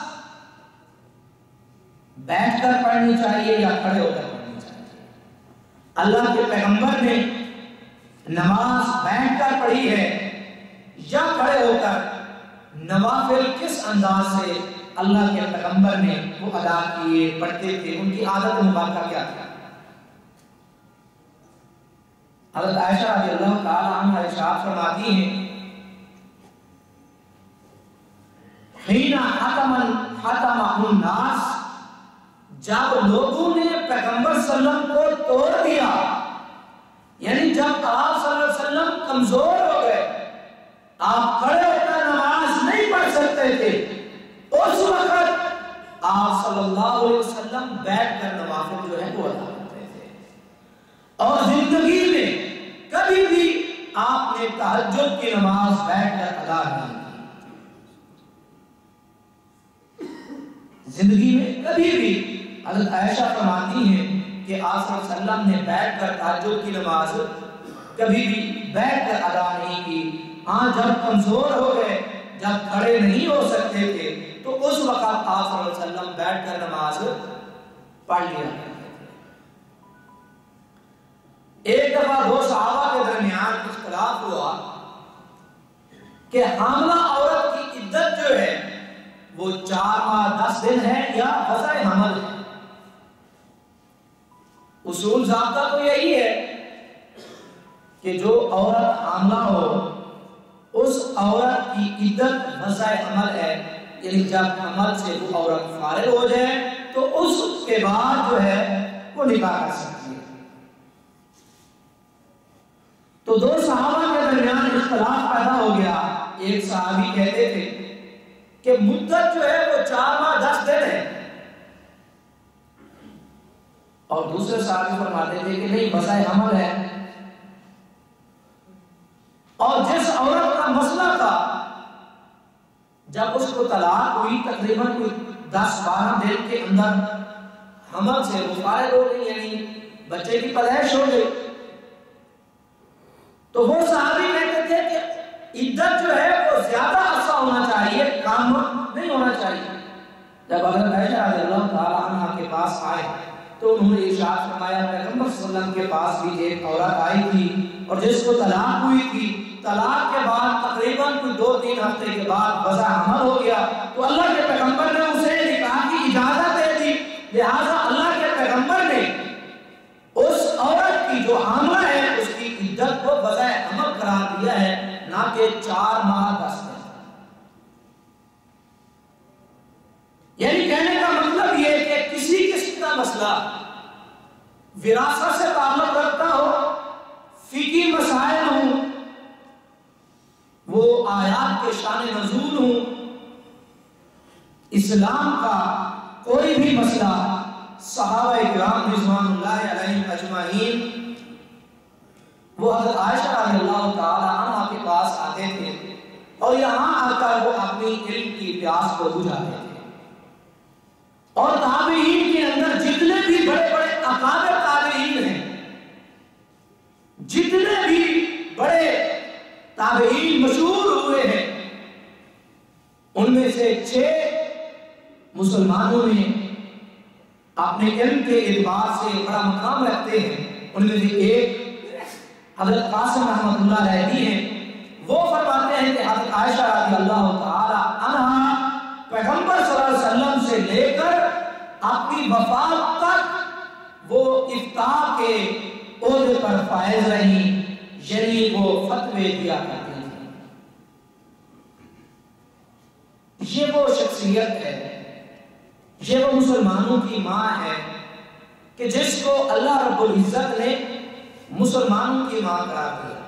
Speaker 1: بیٹھ کر پڑھنی چاہیے یا کھڑے ہو کر پڑھنی چاہیے؟ اللہ کے پیغمبر نے نماز بیٹھ کر پڑھی ہے یا کھڑے ہو کر؟ نوافل کس انداز سے اللہ کے پیغمبر نے وہ ادا کیے، پڑھتے تھے، ان کی عادت مبارکہ کیا تھا؟ حضرت عائشہ رضی اللہ تعالی عنہا ارشاد فرماتی ہیں، حین حتم الناس، جب لوگوں نے پیغمبر صلی اللہ علیہ وسلم کو توڑ دیا، یعنی جب آپ صلی اللہ علیہ وسلم کمزور ہو گئے، آپ کھڑے ہو کر نماز نہیں پڑھ سکتے تھے، اس وقت آپ صلی اللہ علیہ وسلم بیٹھ کر نوافل جو ہے وہ ادا کرتے تھے، اور زندگی میں کبھی بھی آپ نے تہجد کی نماز بیٹھ کر ادا نہیں کی۔ زندگی میں کبھی بھی حضرت عائشہ فرماتی ہیں کہ آپ صلی اللہ علیہ وسلم نے بیٹھ کر تہجد کی نماز کبھی بھی بیٹھ کر ادا نہیں کی. ہاں جب کمزور ہو گئے، جب کھڑے نہیں ہو سکتے تھے، تو اس وقت آپ صلی اللہ علیہ وسلم بیٹھ کر نماز پڑھ لیا کرتے تھے. ایک دفعہ دو صحابہ کے درمیان اختلاف ہوا کہ حاملہ عورت کی عدت جو ہے وہ 4 ماہ 10 دن ہے یا وضع حمل ہے. اصول ضابطہ تو یہی ہے کہ جو عورت حاملہ ہو اس عورت کی عدت وضع حمل ہے، یعنی جب حمل سے وہ عورت فارغ ہو جائے تو اس کے بعد جو ہے وہ نکاح کر سکتی ہے. تو دو صحابہ کے درمیان اختلاف پیدا ہو گیا. ایک صحابی کہتے تھے کہ مدت جو ہے وہ 4 ماہ 10 دن ہے، اور دوسرے صحابی فرماتے تھے کہ نہیں، وضع حمل ہے. اور جس عورت کا مسئلہ تھا جب اس کو طلاق ہوئی تقریباً 10-12 دن کے اندر حمل سے وہ فارغ ہو گئی، یعنی بچے کی پیدائش ہو گئی، تو وہ صحابی کہتے تھے کہ عدت جو ہے وہ زیادہ عرصہ ہونا چاہیے، کم نہیں ہونا چاہیے. جب حضرت عائشہ رضی اللہ تعالی عنہ کے پاس آئے تو انہوں نے ارشاد فرمایا پیغمبر صلی اللہ علیہ وسلم کے پاس بھی ایک عورت آئی تھی اور جس کو طلاق ہوئی تھی، طلاق کے بعد تقریباً 2-3 ہفتے کے بعد وضع حمل ہو گیا، تو اللہ کے پیغمبر نے اسے نکاح کی اجازت دے دی. لہذا اللہ کے پیغمبر نے اس عورت کی جو حاملہ ہے اس کی عدت کو وضع حمل قرار دیا ہے، نہ کہ 4 ماہ 10 دن. یعنی کہنے کا مطلب یہ کہ کسی قسم کا مسئلہ وراثت سے تعلق رکھتا ہو، فقہی مسائل ہوں، وہ آیات کے شان نزول ہوں، اسلام کا کوئی بھی مسئلہ صحابہ کرام رضوان اللہ علیہم اجمعین وہ حضرت عائشہ رضی اللہ تعالی عنہ کے پاس آتے تھے اور یہاں آ کر وہ اپنی علم کی پیاس کو بجھاتے تھے. اور تابعین کے اندر جتنے بھی بڑے بڑے اکابر تابعین ہیں، جتنے بھی بڑے تابعین مشہور ہوئے ہیں، ان میں سے 6 مسلمانوں میں اپنے علم کے اعتبار سے بڑا مقام رکھتے ہیں. ان میں سے ایک حضرت قاسم رحمۃ اللہ علیہ ہیں. وہ فرماتے ہیں کہ حضرت عائشہ رضی اللہ تعالی عنہ پیغمبر صلی اللہ علیہ وسلم سے لے کر اپنی وفات تک وہ افتاء کے عہدے پر فائز رہی، یعنی وہ فتوے دیا کرتی تھی. یہ وہ شخصیت ہے، یہ وہ مسلمانوں کی ماں ہے کہ جس کو اللہ رب العزت نے مسلمانوں کی ماں قرار دیا.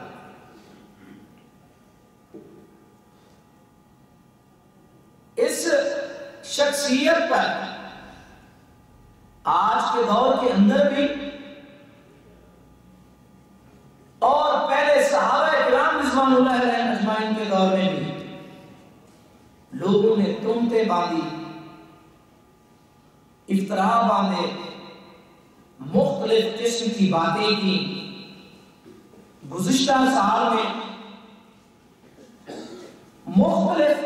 Speaker 1: اس شخصیت پر آج کے دور کے اندر بھی اور پہلے صحابہ کرام رضوان اللہ علیہم اجمعین کے دور میں بھی لوگوں نے تہمتیں باندھی، افترا باندھے، مختلف قسم کی باتیں کی. گزشتہ سال میں مختلف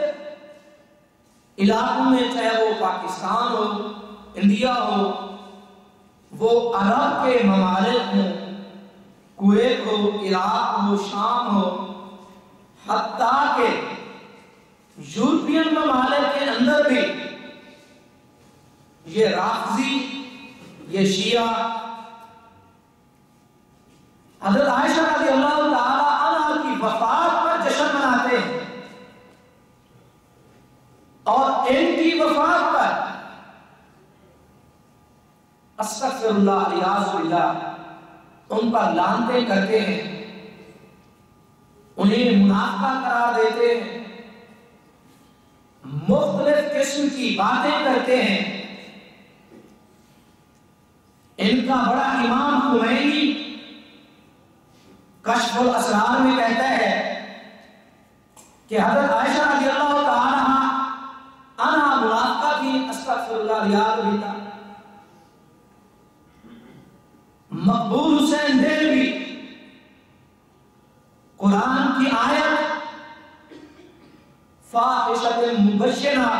Speaker 1: علاقوں میں، چاہے وہ پاکستان ہو، انڈیا ہو، وہ عرب کے ممالک ہوں، کویت ہو، عراق ہو، شام ہو، حتیٰ کہ یورپین ممالک کے اندر بھی یہ رافضی، یہ شیعہ حضرت عائشہ رضی اللہ تعالی عنہ کی وفات پر جشن مناتے ہیں، اور ان کی وفات پر استغفر اللہ الیاذ باللہ ان پر لعنتیں کرتے ہیں، انہیں منافقہ قرار دیتے ہیں، مختلف قسم کی باتیں کرتے ہیں. ان کا بڑا امام خمینی کشف الاسرار میں کہتا ہے کہ حضرت عائشہ رضی اللہ تعالی عنہ منافقہ تھی، استغفر اللہ مقبول حسین دہلوی قرآن کی آیت فاحشۃ مبشرہ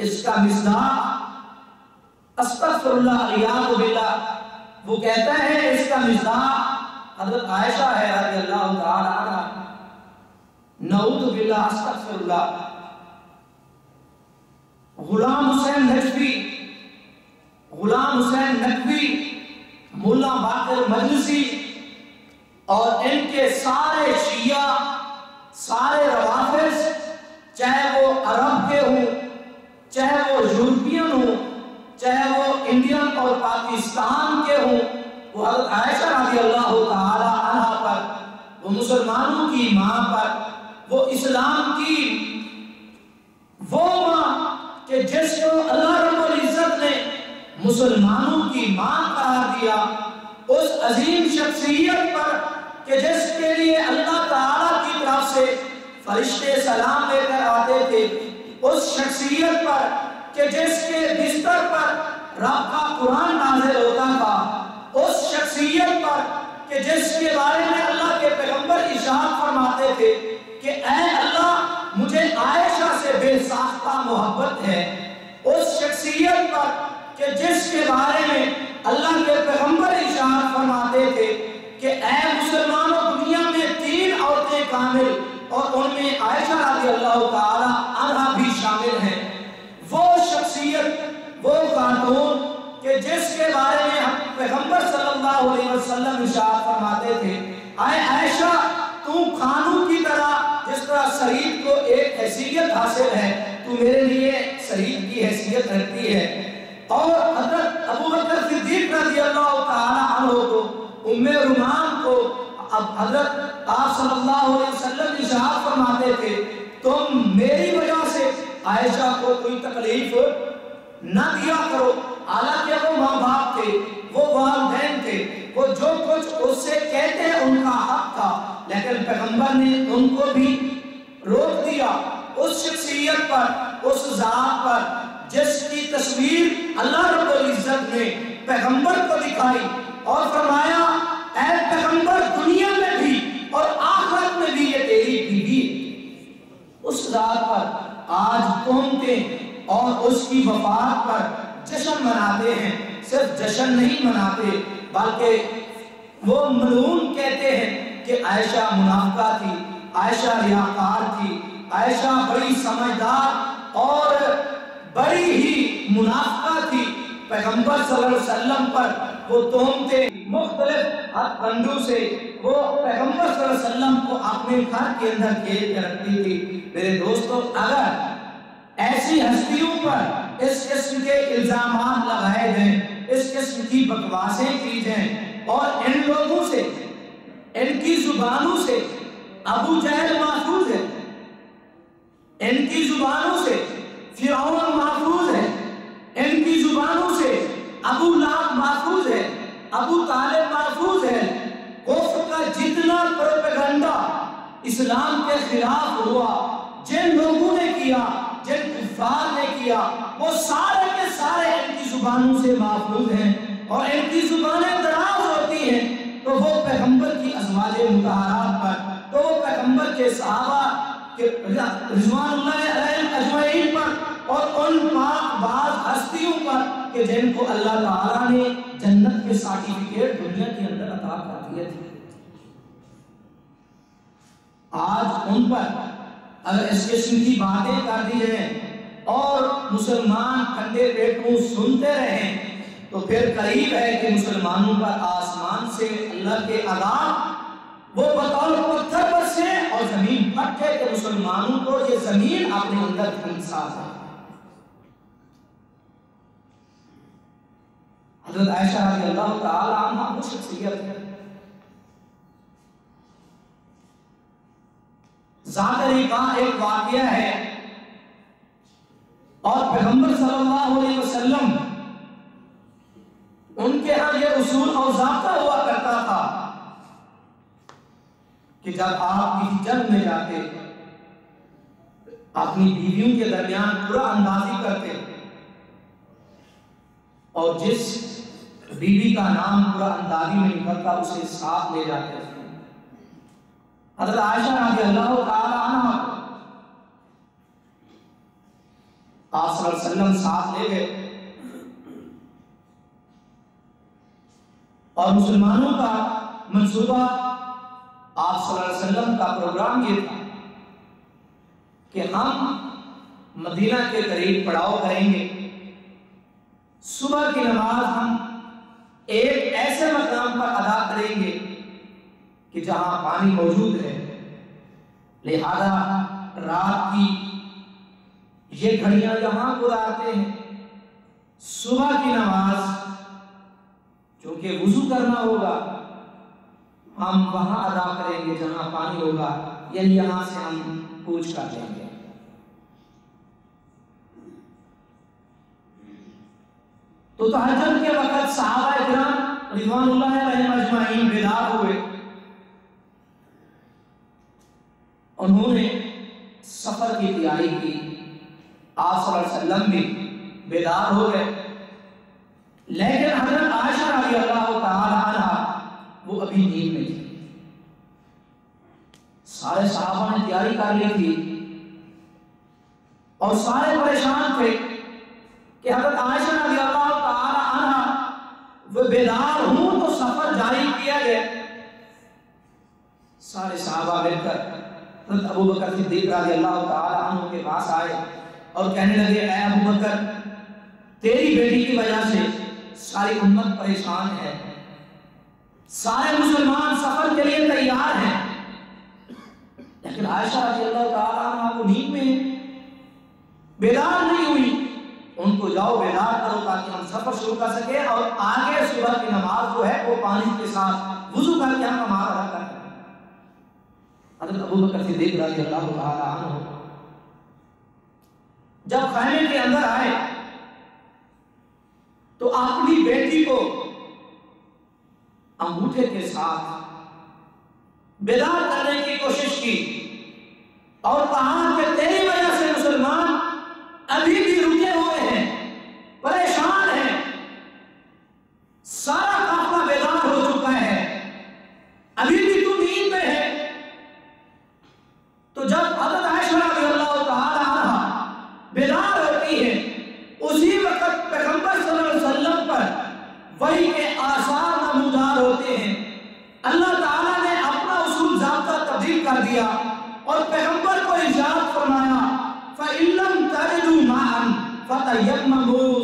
Speaker 1: اس کا مصداق استغفر اللہ علیاذ باللہ، وہ کہتا ہے اس کا مصداق حضرت عائشہ ہے رضی اللہ تعالی عنہ، نعوذ باللہ استغفر اللہ۔ غلام حسین نقوی، مولا باقر مجلسی اور ان کے سارے شیعہ، سارے روافض، چاہے وہ عرب کے ہوں، چاہے وہ یورپین ہوں، چاہے وہ انڈین اور پاکستان کے ہوں، وہ حضرت عائشہ رضی اللہ تعالی عنہ پر، وہ مسلمانوں کی ماں پر، وہ اسلام کی وہ ماں کہ جس کو اللہ رب العزت نے مسلمانوں کی ماں قرار دیا، اس عظیم شخصیت پر کہ جس کے لیے اللہ تعالیٰ کی طرف سے فرشتے سلام لے کر آتے تھے، اس شخصیت پر کہ جس کے بستر پر رب کا قرآن نازل ہوتا تھا، اس شخصیت پر کہ جس کے بارے میں اللہ کے پیغمبر ارشاد فرماتے تھے کہ اے اللہ مجھے عائشہ سے بے ساختہ محبت ہے، اس شخصیت پر کہ جس کے بارے میں اللہ کے پیغمبر ارشاد فرماتے تھے کہ اے مسلمانوں دنیا میں 3 عورتیں کامل اور ان میں عائشہ رضی اللہ تعالی عنہ بھی شامل ہیں، وہ شخصیت، وہ خاتون کہ جس کے بارے میں پیغمبر صلی اللہ علیہ وسلم ارشاد فرماتے تھے اے عائشہ تو خانوں کی طرح، جس طرح شریف کو ایک حیثیت حاصل ہے، تو میرے لیے شریف کی حیثیت رکھتی ہے۔ اور حضرت ابو بکر صدیق رضی اللہ تعالی عنہ کو، ام رومان کو حضرت آپ صلی اللہ علیہ وسلم ارشاد فرماتے تھے تم میری وجہ سے عائشہ کو کوئی تکلیف نہ دیا کرو، حالانکہ وہ ماں باپ تھے، وہ والدین تھے، وہ جو کچھ اس سے کہتے ان کا حق تھا، لیکن پیغمبر نے ان کو بھی روک دیا اس شخصیت پر، اس ذات پر جس کی تصویر اللہ رب العزت نے پیغمبر کو دکھائی اور فرمایا اے پیغمبر دنیا میں بھی اور آخرت میں بھی یہ تیری بیوی ہے۔ اس ذات پر آج قومیں اور اس کی وفات پر جشن مناتے ہیں، صرف جشن نہیں مناتے بلکہ وہ ملعون کہتے ہیں کہ عائشہ منافقہ تھی، عائشہ ریاکار تھی، عائشہ بڑی سمجھدار اور بڑی ہی منافقہ تھی۔ پیغمبر صلی اللہ علیہ وسلم پر وہ تہمتیں مختلف ہتھ کنڈوں سے وہ پیغمبر صلی اللہ علیہ وسلم کو اپنے گھر کے اندر کھیل کے رکھتی تھی۔ میرے دوستو اگر ایسی ہستیوں پر اس قسم کے الزامات لگائے جائیں، اس قسم کی بکواسیں کی جائیں اور ان لوگوں سے، ان کی زبانوں سے ابو جہل محفوظ ہے، ان کی زبانوں سے فرعون محفوظ ہے، ان کی زبانوں سے ابو لہب محفوظ ہے، ابو طالب محفوظ ہے، کفر کا جتنا پروپیگنڈا اسلام کے خلاف ہوا، جن لوگوں نے کیا، جن کفار نے کیا، وہ سارے کے سارے ان کی زبانوں سے محفوظ ہیں، اور ان کی زبانیں دراز ہوتی ہیں تو وہ پیغمبر کی ازواج مطہرات پر، تو وہ پیغمبر کے صحابہ کے رضوان اللہ علیہم اجمعین پر اور ان پاک باز ہستیوں پر کہ جن کو اللہ تعالیٰ نے جنت کے سرٹیفکیٹ دنیا کے اندر عطا کر دیے تھے، آج ان پر اگر اس قسم کی باتیں کر دی جائیں اور مسلمان ٹھنڈے پیٹوں سنتے رہیں تو پھر قریب ہے کہ مسلمانوں پر آسمان سے اللہ کے عذاب وہ بطور پتھر برسے اور زمین پھٹے کہ مسلمانوں کو یہ زمین اپنے اندر دھنسا ہے۔ حضرت عائشہ رضی اللہ تعالی عنہ وہ شخصیت ہے، ظاہری کا ایک واقعہ ہے، اور پیغمبر صلی اللہ علیہ وسلم ان کے ہاں یہ اصول اور ضابطہ ہوا کرتا تھا کہ جب آپ کسی جنگ میں جاتے اپنی بیویوں کے درمیان پورا اندازی کرتے اور جس بیوی کا نام پورا اندازی میں نکلتا اسے ساتھ لے جاتے تھے۔ حضرت عائشہ رضی اللہ تعالی عنہ آپ صلی اللہ علیہ وسلم ساتھ لے گئے اور مسلمانوں کا منصوبہ آپ صلی اللہ علیہ وسلم کا پروگرام یہ تھا کہ ہم مدینہ کے قریب پڑاؤ کریں گے، صبح کی نماز ہم ایک ایسے مقام پر ادا کریں گے کہ جہاں پانی موجود ہے، لہذا رات کی یہ گھڑیاں یہاں گزارتے ہیں، صبح کی نماز چونکہ وضو کرنا ہوگا ہم وہاں ادا کریں گے جہاں پانی ہوگا، یعنی یہاں سے ہم کوچ کر لیں گے۔ تو تہجد کے وقت صحابہ اکرام رضوان اللہ علیہم اجمعین بیدار ہوئے، انہوں نے سفر کی تیاری کی، آپ صلی اللہ علیہ وسلم بھی بیدار ہو گئے، لیکن حضرت عائشہ رضی اللہ تعالی عنہ وہ ابھی نیند میں تھی۔ سارے صحابہ نے تیاری کر لی تھی اور سارے پریشان تھے کہ حضرت عائشہ رضی اللہ تعالی عنہ وہ بیدار ہوں تو سفر جاری کیا گیا۔ سارے صحابہ مل کر حضرت ابو بکر صدیق رضی اللہ تعالی عنہ کے پاس آئے اور کہنے لگے، اے ابو بکر، تیری بیٹی کی وجہ سے ساری امت پریشان ہے، سارے مسلمان سفر کے لیے تیار ہیں، لیکن عائشہ رضی اللہ تعالی عنہ وہ نیند میں بیدار نہیں ہوئی، ان کو جاؤ بیدار کرو تاکہ ہم سفر شروع کر سکیں اور آگے صبح کی نماز جو ہے وہ پانی کے ساتھ وضو کر کے ہم ہمارا ادا کر سکیں۔ حضرت ابو بکر صدیق رضی اللہ تعالی عنہ جب خیمے کے اندر آئے تو اپنی بیٹی کو انگوٹھے کے ساتھ بیدار کرنے کی کوشش کی اور کہا کہ تیری وجہ سے مسلمان ابھی بھی رکے ہوئے ہیں، پریشان ہیں، سارا قافلہ بیدار ہو چکا ہے، ابھی بھی تو نیند میں ہے۔ تو جب حضرت عائشہ رضی اللہ تعالی عنہ بیدار ہوتی ہے، اسی وقت پیغمبر صلی اللہ علیہ وسلم پر وحی کے آثار نمودار ہوتے ہیں۔ اللہ تعالیٰ نے اپنا اصول ضابطہ تبدیل کر دیا اور پیغمبر کو ارشاد فرمایا، فَإِن لَّمْ تَجِدُوا مَاءً فَتَيَمَّمُوا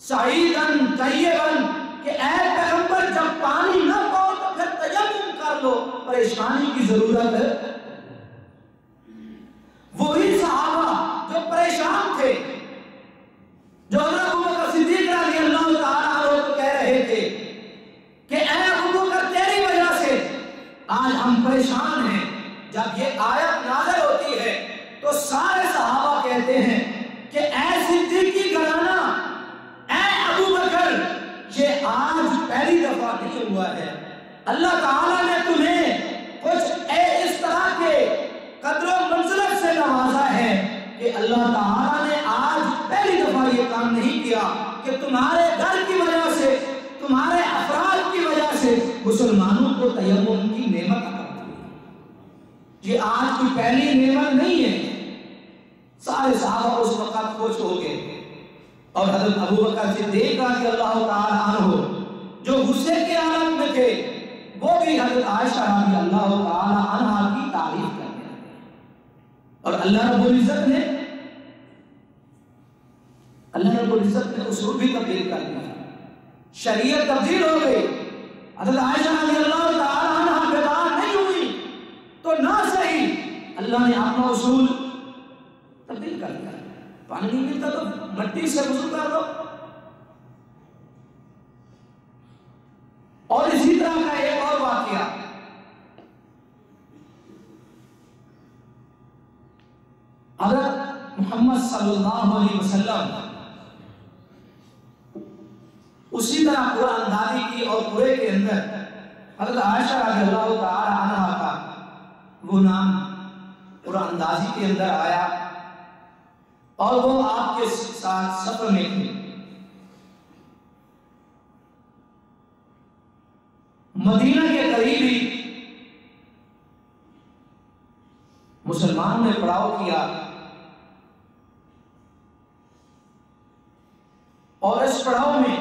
Speaker 1: صَعِيدًا طَيِّبًا، کہ اے پیغمبر جب پانی نہ پاؤ تو پھر تیمم کر لو، پریشانی کی ضرورت ہے۔ وہی صحابہ جو پریشان تھے، جو حضرت ابو بکر صدیق رضی اللہ تعالیٰ عنہ کو کہہ رہے تھے کہ اے ابو بکر تیری وجہ سے آج ہم پریشان ہیں، جب یہ آیت نازل ہوتی ہے تو سارے صحابہ کہتے ہیں کہ اے صدیقی گھرانہ، اے ابو بکر، یہ آج پہلی دفعہ نہیں ہوا ہے، اللہ تعالیٰ نے تمہیں کچھ اس طرح کے قدر و منزلت سے نوازا ہے کہ اللہ تعالیٰ نے آج پہلی دفعہ یہ کام نہیں کیا کہ تمہارے گھر کی وجہ سے، تمہارے افراد کی وجہ سے مسلمانوں کو تیمم کی نعمت عطا ہوئی۔ یہ آج کوئی پہلی نعمت نہیں ہے۔ سارے صحابہ اس وقت خوش ہو گئے اور حضرت ابو بکر صدیق رضی اللہ تعالی عنہ جو غصے کے عالم میں تھے وہ بھی حضرت عائشہ رضی اللہ تعالی عنہ کی تعریف کرنے لگے، اور اللہ رب العزت نے اصول بھی تبدیل کر دیا، شریعت تبدیل ہو گئی۔ حضرت عائشہ رضی اللہ تعالی عنہ بیدار نہیں ہوئی تو نہ صحیح، اللہ نے اپنا اصول تبدیل کر دیا، پانی نہیں ملتا تو مٹی سے وضو کر دو۔ اور اسی طرح کا ایک اور واقعہ، حضرت محمد صلی اللہ علیہ وسلم اسی طرح قرآن اندازی کی اور قرے کے اندر حضرت عائشہ رضی اللہ تعالی عنہ کا وہ نام قرآن اندازی کے اندر آیا اور وہ آپ کے ساتھ سفر میں تھے۔ مدینہ کے قریب ہی مسلمانوں نے پڑاؤ کیا اور اس پڑاؤ میں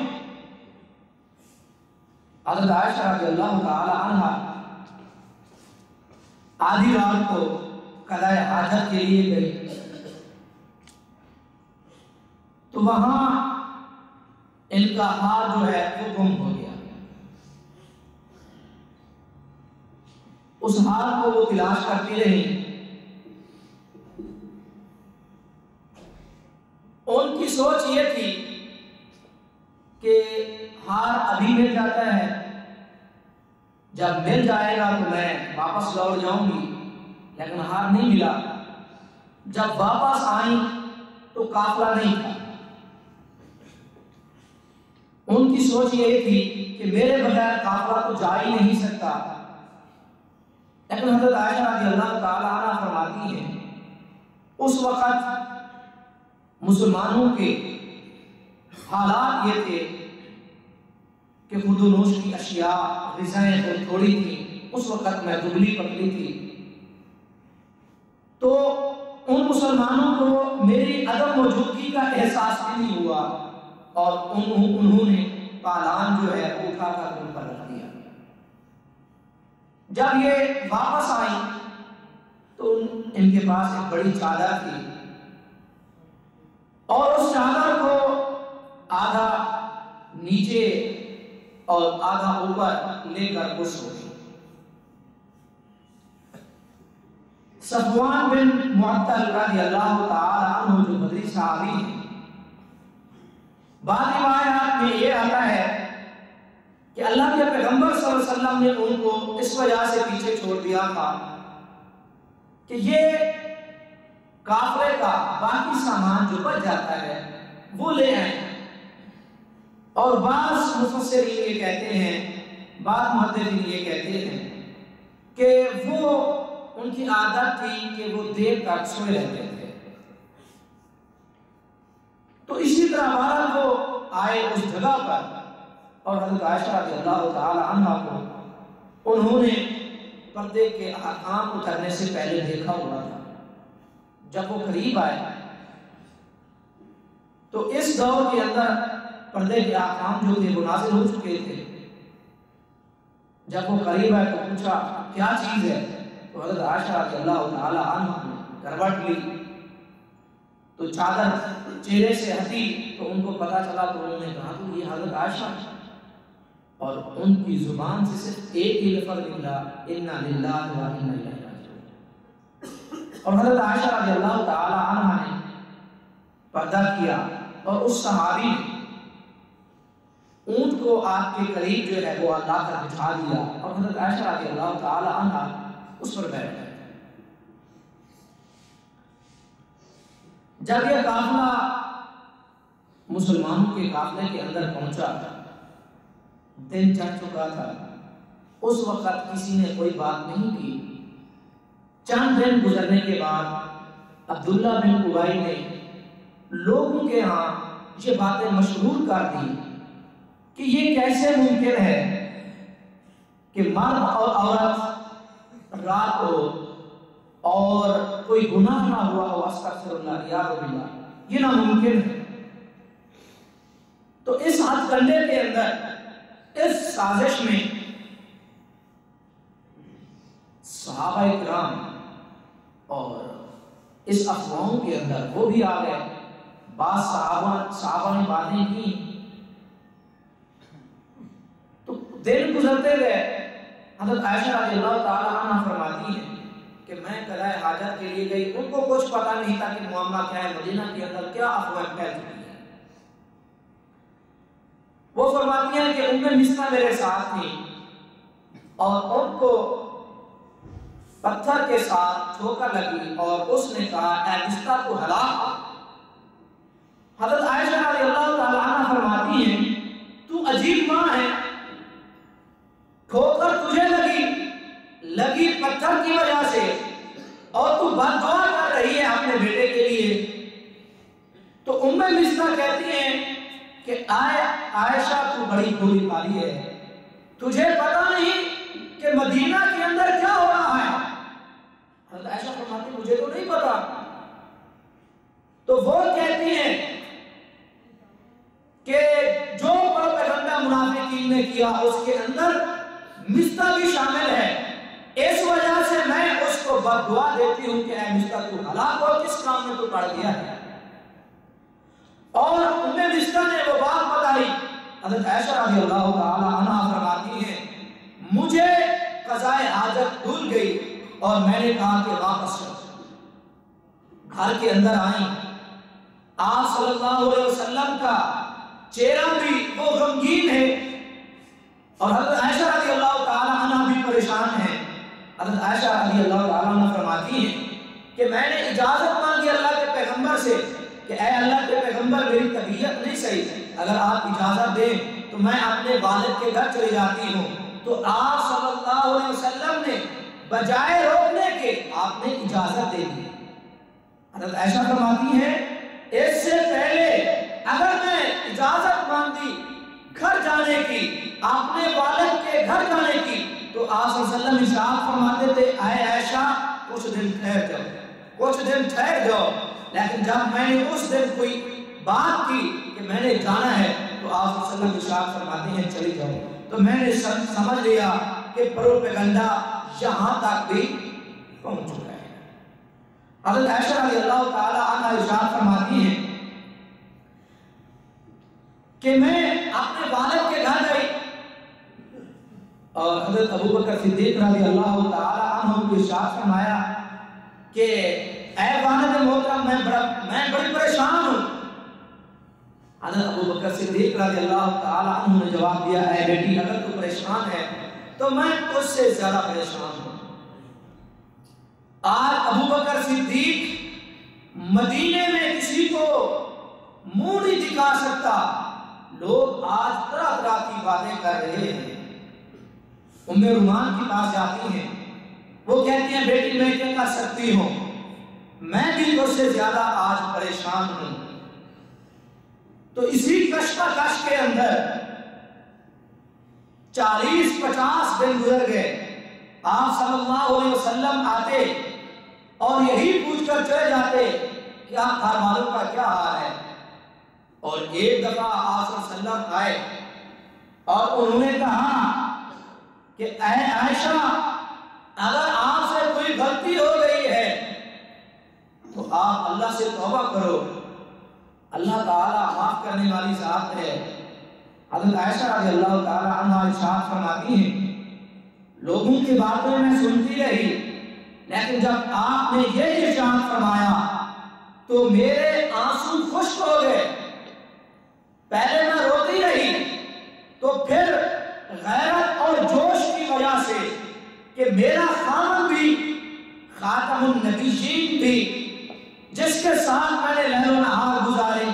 Speaker 1: حضرت عائشہ رضی اللہ تعالی عنہا آدھی رات کو قضاء حاجت کے لیے گئی تو وہاں ان کا ہار جو ہے وہ گم ہو گیا۔ اس ہار کو وہ تلاش کرتی رہی، ان کی سوچ یہ تھی کہ ہار ابھی مل جاتا ہے، جب مل جائے گا تو میں واپس لوٹ جاؤں گی، لیکن ہار نہیں ملا۔ جب واپس آئیں تو قافلہ نہیں تھا۔ ان کی سوچ یہ تھی کہ میرے بغیر قافلہ تو جا ہی نہیں سکتا، لیکن حضرت عائشہ رضی اللہ تعالی عنہ فرماتی ہیں اس وقت مسلمانوں کے حالات یہ تھے کہ خود و نوش کی اشیاء غذائیں تو تھوڑی تھیں، اس وقت میں دبلی پتلی تھی، تو ان مسلمانوں کو میری عدم موجودگی کا احساس بھی نہیں ہوا اور انہوں نے پالان جو ہے وہ اٹھا کر ان پر رکھ دیا۔ جب یہ واپس آئیں تو ان کے پاس ایک بڑی چادر تھی اور اس چادر کو آدھا نیچے اور آدھا اوپر لے کر خوش ہو گئی۔ صفوان بن معطل رضی اللہ تعالی عنہ جو بدری صحابی ہیں، بعض روایات میں یہ آتا ہے کہ اللہ کے پیغمبر صلی اللہ علیہ وسلم نے ان کو اس وجہ سے پیچھے چھوڑ دیا تھا کہ یہ کافرے کا باقی سامان جو بچ جاتا ہے وہ لے آئیں۔ اور بعض مفسرین یہ کہتے ہیں، بعض محدثین یہ کہتے ہیں کہ وہ ان کی عادت تھی کہ وہ دیر تک سوئے رہتے تھے، تو اسی طرح بہرحال وہ آئے اس جگہ پر اور حضرت عائشہ رضی اللہ تعالی عنہ کو انہوں نے پردے کے احکام اترنے سے پہلے دیکھا ہوا تھا۔ جب وہ قریب آئے تو اس دور کے اندر پردے کے احکام جو تھے وہ نازل ہو چکے تھے۔ جب وہ قریب آئے تو پوچھا کیا چیز ہے، تو حضرت عائشہ رضی اللہ تعالی عنہ نے کروٹ لی تو چادر چہرے سے ہٹی تو ان کو پتا چلا، تو انہوں نے کہا تو یہ حضرت عائشہ ہے، اور ان کی زبان سے صرف ایک ہی لفظ نکلا، انا للہ و انا الیہ راجعون۔ اور حضرت عائشہ رضی اللہ تعالی عنہ نے پردہ کیا اور اس صحابی نے اونٹ کو آپ کے قریب جو ہے وہ لا کر بٹھا دیا اور حضرت عائشہ رضی اللہ تعالی عنہ اس پر بیٹھ گئے۔ جب یہ قافلہ مسلمانوں کے قافلے کے اندر پہنچا، دن چڑھ چکا تھا، اس وقت کسی نے کوئی بات نہیں کی۔ چند دن گزرنے کے بعد عبداللہ بن ابی نے لوگوں کے ہاں یہ باتیں مشہور کر دی کہ یہ کیسے ممکن ہے کہ مرد اور عورت رات ہو اور کوئی گناہ نہ ہوا ہو، استغفر اللہ یاد باللہ، یہ ناممکن ہے۔ تو اس ہتھ کنڈے کے اندر، اس سازش میں صحابہ کرام اور اس افواہوں کے اندر وہ بھی آ گئے۔ بعض صحابہ نے باتیں کی تو دن گزرتے گئے۔ حضرت عائشہ رضی اللہ تعالی عنہ فرماتی ہیں کہ میں قضاء حاجت کے لیے گئی، ان کو کچھ پتہ نہیں تھا کہ معاملہ کیا ہے، مدینہ کے اندر کیا افواہ پھیل چکی ہے۔ وہ فرماتی ہیں کہ ام مسطح میرے ساتھ تھی اور ان کو پتھر کے ساتھ ٹھوکر لگی اور اس نے کہا اے مسطح کو ہلاک۔ حضرت عائشہ رضی اللہ تعالی عنہ فرماتی ہیں تو عجیب ماں ہے، ٹھوکر تجھے لگی پتھر کی وجہ سے اور تو بد دعا کر رہی ہے اپنے بیٹے کے لیے۔ تو ام مسطح کہتی ہیں کہ عائشہ تو بڑی بھولی بھالی ہے، تجھے پتا نہیں کہ مدینہ کے اندر کیا ہو رہا ہے؟ حضرت عائشہ فرماتی مجھے تو نہیں پتا. تو وہ کہتی ہیں کہ جو پروپیگنڈا منافقین نے کیا اس کے اندر مصطح بھی شامل ہے. اس وجہ سے میں اس کو بد دعا دیتی ہوں کہ اے مصطح تو ہلاک ہو، کس کام میں تو پڑ گیا ہے. اور مصطح نے وہ بات بتائی. حضرت عائشہ رضی اللہ تعالی عنہا فرماتی ہیں مجھے قضائے حاجت بھول گئی اور میں نے کہا کہ واپس چل. گھر کے اندر آئیں. آپ صلی اللہ علیہ وسلم کا چہرہ بھی وہ غمگین ہے اور حضرت عائشہ رضی اللہ تعالی عنہ بھی پریشان ہے. حضرت عائشہ رضی اللہ تعالی عنہ فرماتی ہیں کہ میں نے اجازت مانگی اللہ کے پیغمبر سے کہ اے اللہ کے پیغمبر میری طبیعت نہیں صحیح، اگر آپ اجازت دیں تو میں اپنے والد کے گھر چلی جاتی ہوں. تو آپ صلی اللہ علیہ وسلم نے بجائے روکنے کے آپ نے اجازت دے دی. حضرت عائشہ فرماتی ہیں اس سے پہلے اگر میں اجازت مانگتی گھر جانے کی، اپنے والد کے گھر جانے کی، تو آپ صلی اللہ علیہ وسلم ارشاد فرماتے تھے اے عائشہ کچھ دن ٹھہر جاؤ، کچھ دن ٹھہر جاؤ. لیکن جب میں نے اس دن کوئی بات کی کہ میں نے جانا ہے تو آپ صلی اللہ علیہ وسلم ارشاد فرماتے ہیں چلی جاؤ. تو میں نے سمجھ لیا کہ پروپیگنڈا یہاں تک بھی پہنچ چکا ہے. حضرت عائشہ رضی اللہ تعالی عنہا ارشاد فرماتی ہیں کہ میں اپنے والد کے گھر گئی اور حضرت ابو بکر صدیق رضی اللہ تعالی عنہ کو ارشاد فرمایا کہ اے والد محترم میں بڑی پریشان ہوں. حضرت ابو بکر صدیق رضی اللہ تعالی عنہ نے جواب دیا اے بیٹی اگر تو پریشان ہے تو میں تجھ سے زیادہ پریشان ہوں. آج ابو بکر صدیق مدینے میں کسی کو منہ نہیں دکھا سکتا. لوگ آج طرح طرح کی باتیں کر رہے ہیں. ام رومان کے پاس جاتی ہیں، وہ کہتی ہیں بیٹی میں کیا کر سکتی ہوں، میں بھی تجھ سے زیادہ آج پریشان ہوں. تو اسی کشمکش کے اندر 40-50 دن گزر گئے. آپ صلی اللہ علیہ وسلم آتے اور یہی پوچھ کر چلے جاتے کہ آپ گھر والوں کا کیا حال ہے. اور ایک دفعہ آپ صلی اللہ علیہ وسلم آئے اور انہوں نے کہا کہ اے عائشہ اگر آپ سے کوئی غلطی ہو گئی ہے تو آپ اللہ سے توبہ کرو، اللہ تعالیٰ معاف کرنے والی ذات ہے. حضرت عائشہ رضی اللہ تعالی عنہا ارشاد فرماتی ہیں لوگوں کی باتیں میں سنتی رہی لیکن جب آپ نے یہ ارشاد فرمایا تو میرے آنسو خشک ہو گئے. پہلے میں روتی رہی تو پھر غیرت اور جوش کی وجہ سے کہ میرا خامن بھی خاتم النبیین بھی جس کے ساتھ میں نے لیل و نہار گزارے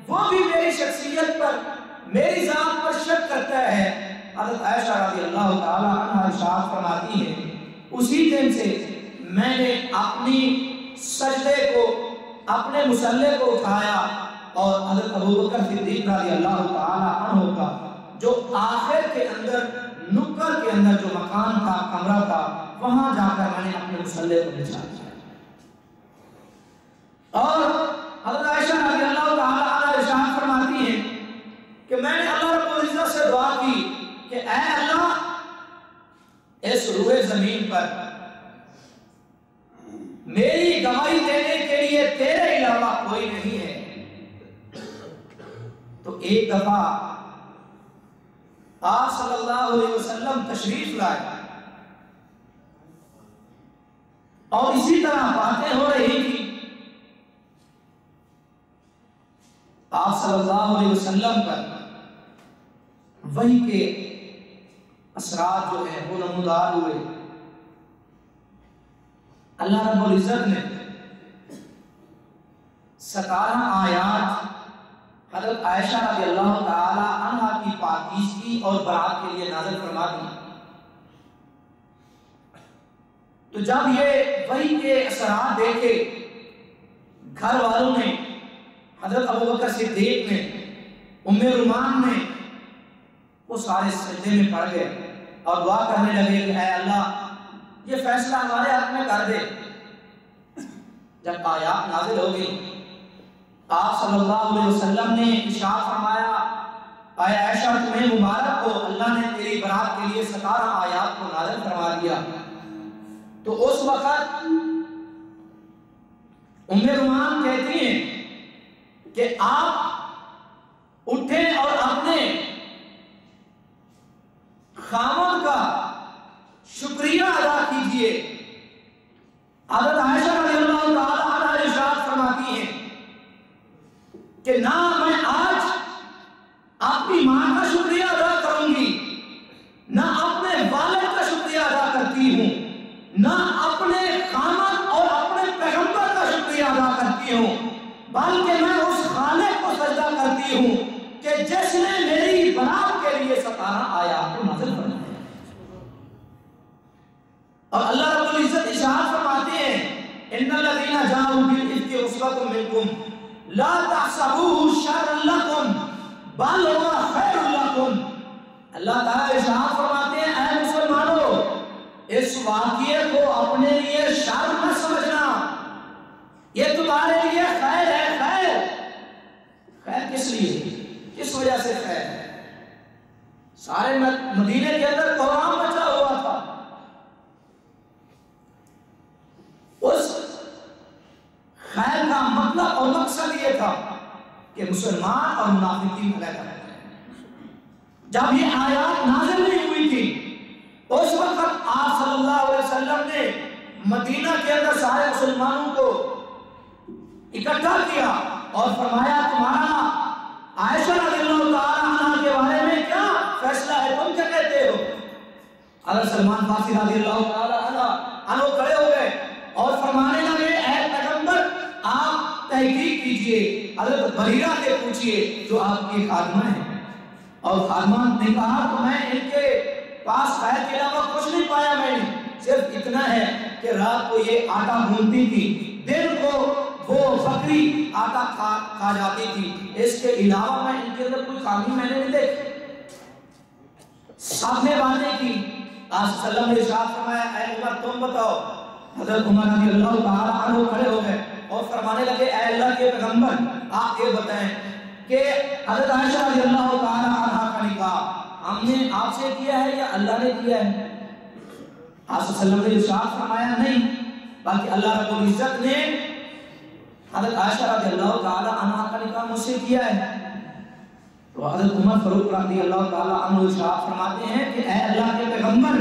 Speaker 1: وہ بھی میری شخصیت پر میری ذات پر شک کرتا ہے. حضرت عائشہ رضی اللہ تعالی عنہا ارشاد فرماتی ہیں اسی دن سے میں نے اپنی سجدے کو اپنے مصلے کو اٹھایا اور حضرت ابو بکر صدیق رضی اللہ تعالی عنہ کا جو آخر کے اندر نکر کے اندر جو مکان تھا کمرہ تھا وہاں جا کر میں نے اپنے مصلے کو بچھا دیا. اور حضرت عائشہ رضی اللہ تعالی عنہا ارشاد فرماتی ہیں کہ میں نے اللہ رب العزت سے دعا کی کہ اے اللہ اس روئے زمین پر میری گواہی دینے کے لیے تیرے علاوہ کوئی نہیں ہے. تو ایک دفعہ آپ صلی اللہ علیہ وسلم تشریف لائے اور اسی طرح باتیں ہو رہی تھی. آپ صلی اللہ علیہ وسلم پر وحی کے اثرات جو ہیں وہ نمودار ہوئے. اللہ رب العزت نے 17 آیات حضرت عائشہ رضی اللہ تعالی عنہا کی پاکیزگی اور برات کے لیے نازل فرما دی. تو جب یہ وحی کے اثرات دیکھے گھر والوں نے حضرت ابو بکر صدیق نے ام رومان نے وہ سارے سجدے میں پڑ گئے اور دعا کرنے لگے کہ اے اللہ یہ فیصلہ ہمارے حق میں کر دے۔ جب آیات نازل ہو گئی آپ صلی اللہ علیہ وسلم نے ارشاد فرمایا اے عائشہ تمہیں مبارک ہو، اللہ نے تیری برات کے لیے 17 آیات کو نازل فرما دیا۔ تو اس وقت ام رومان کہتی ہیں کہ آپ اٹھیں اور اپنے خاوند کا شکریہ ادا کیجئے۔ حضرت عائشہ رضی اللہ تعالی عنہا ارشاد فرماتی ہیں کہ نہ میں آج اپنی ماں کا شکریہ ادا کروں گی، نہ اپنے والد کا شکریہ ادا کرتی ہوں، نہ اپنے خامد اور اپنے پیغمبر کا شکریہ ادا کرتی ہوں، بلکہ میں اس خالق کو سجدہ کرتی ہوں کہ جس نے میری برات کے لیے 17 آیات کو نازل فرمایا۔ اور اللہ رب العزت ارشاد فرماتے ہیں ان الذين جاءوا بالافك عصبة منكم لا تحسبوه شرا لكم بل هو خير لكم۔ اللہ تعالیٰ ارشاد فرماتے ہیں اے مسلمانوں اس واقعے کو اپنے لیے شر نہ سمجھنا، یہ تمہارے لیے خیر ہے۔ خیر کس لیے، کس وجہ سے خیر ہے؟ سارے مدینے کے اندر کوہرام مچا ہوا تھا، اس خیر کا مطلب اور مقصد یہ تھا کہ مسلمان اور منافقین علیحدہ رہے۔ جب یہ آیات نازل نہیں ہوئی تھی اس وقت آپ صلی اللہ علیہ وسلم نے مدینہ کے اندر سارے مسلمانوں کو اکٹھا کیا اور فرمایا تمہارا عائشہ رضی اللہ تعالی عنہ کے بارے میں کیا فیصلہ ہے، تم کیا کہتے ہو؟ حضرت سلمان فارسی رضی اللہ تعالی عنہ کھڑے ہو گئے اور فرمانے لگے اے پیغمبر آپ تحقیق کیجئے، حضرت بریرہ سے پوچھئے جو آپ کی خادمہ ہیں۔ اور خادمہ نے کہا تو میں ان کے پاس خیر کے علاوہ کچھ نہیں پایا، میں نے صرف اتنا ہے کہ رات کو یہ آٹا بھونتی تھی، دن کو وہ بکری آٹا کھا جاتی تھی، اس کے علاوہ میں ان کے اندر کوئی خامی میں نے نہیں دیکھی۔ سب نے باتیں کی، آپ صلی اللہ علیہ وسلم نے ارشاد فرمایا اے عمر تم بتاؤ۔ حضرت عمر رضی اللہ تعالی عنہ کھڑے ہو گئے اور فرمانے لگے اے اللہ کے پیغمبر آپ یہ بتائیں کہ حضرت عائشہ رضی اللہ تعالی عنہ کا نکاح ہم نے آپ سے کیا ہے یا اللہ نے کیا ہے؟ آپ صلی اللہ علیہ وسلم نے ارشاد فرمایا نہیں، بلکہ اللہ رب العزت نے حضرت عائشہ رضی اللہ تعالی عنہ کا نکاح مجھ سے کیا ہے۔ تو حضرت عمر فاروق رضی اللہ تعالی عنہ ارشاد فرماتے ہیں کہ اے اللہ کے پیغمبر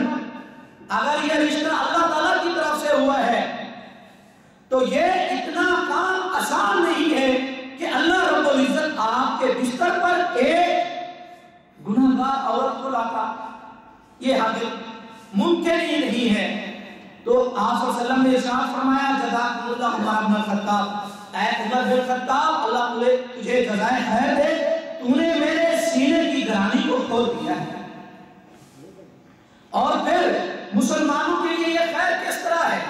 Speaker 1: اگر یہ رشتہ اللہ تعالیٰ کی طرف سے ہوا ہے تو یہ اتنا کام آسان نہیں ہے کہ اللہ رب العزت آپ کے بستر پر ایک گناہگار عورت کو لاتا، یہ حقیقت ممکن ہی نہیں ہے۔ تو آپ صلی اللہ علیہ وسلم نے ارشاد فرمایا جزاکم اللہ عمر بن الخطاب، اے عمر بن الخطاب اللہ تجھے جزائے خیر دے، تو نے میرے سینے کی گرانی کو کھول دیا ہے۔ اور پھر مسلمانوں کے لیے یہ خیر کس طرح ہے؟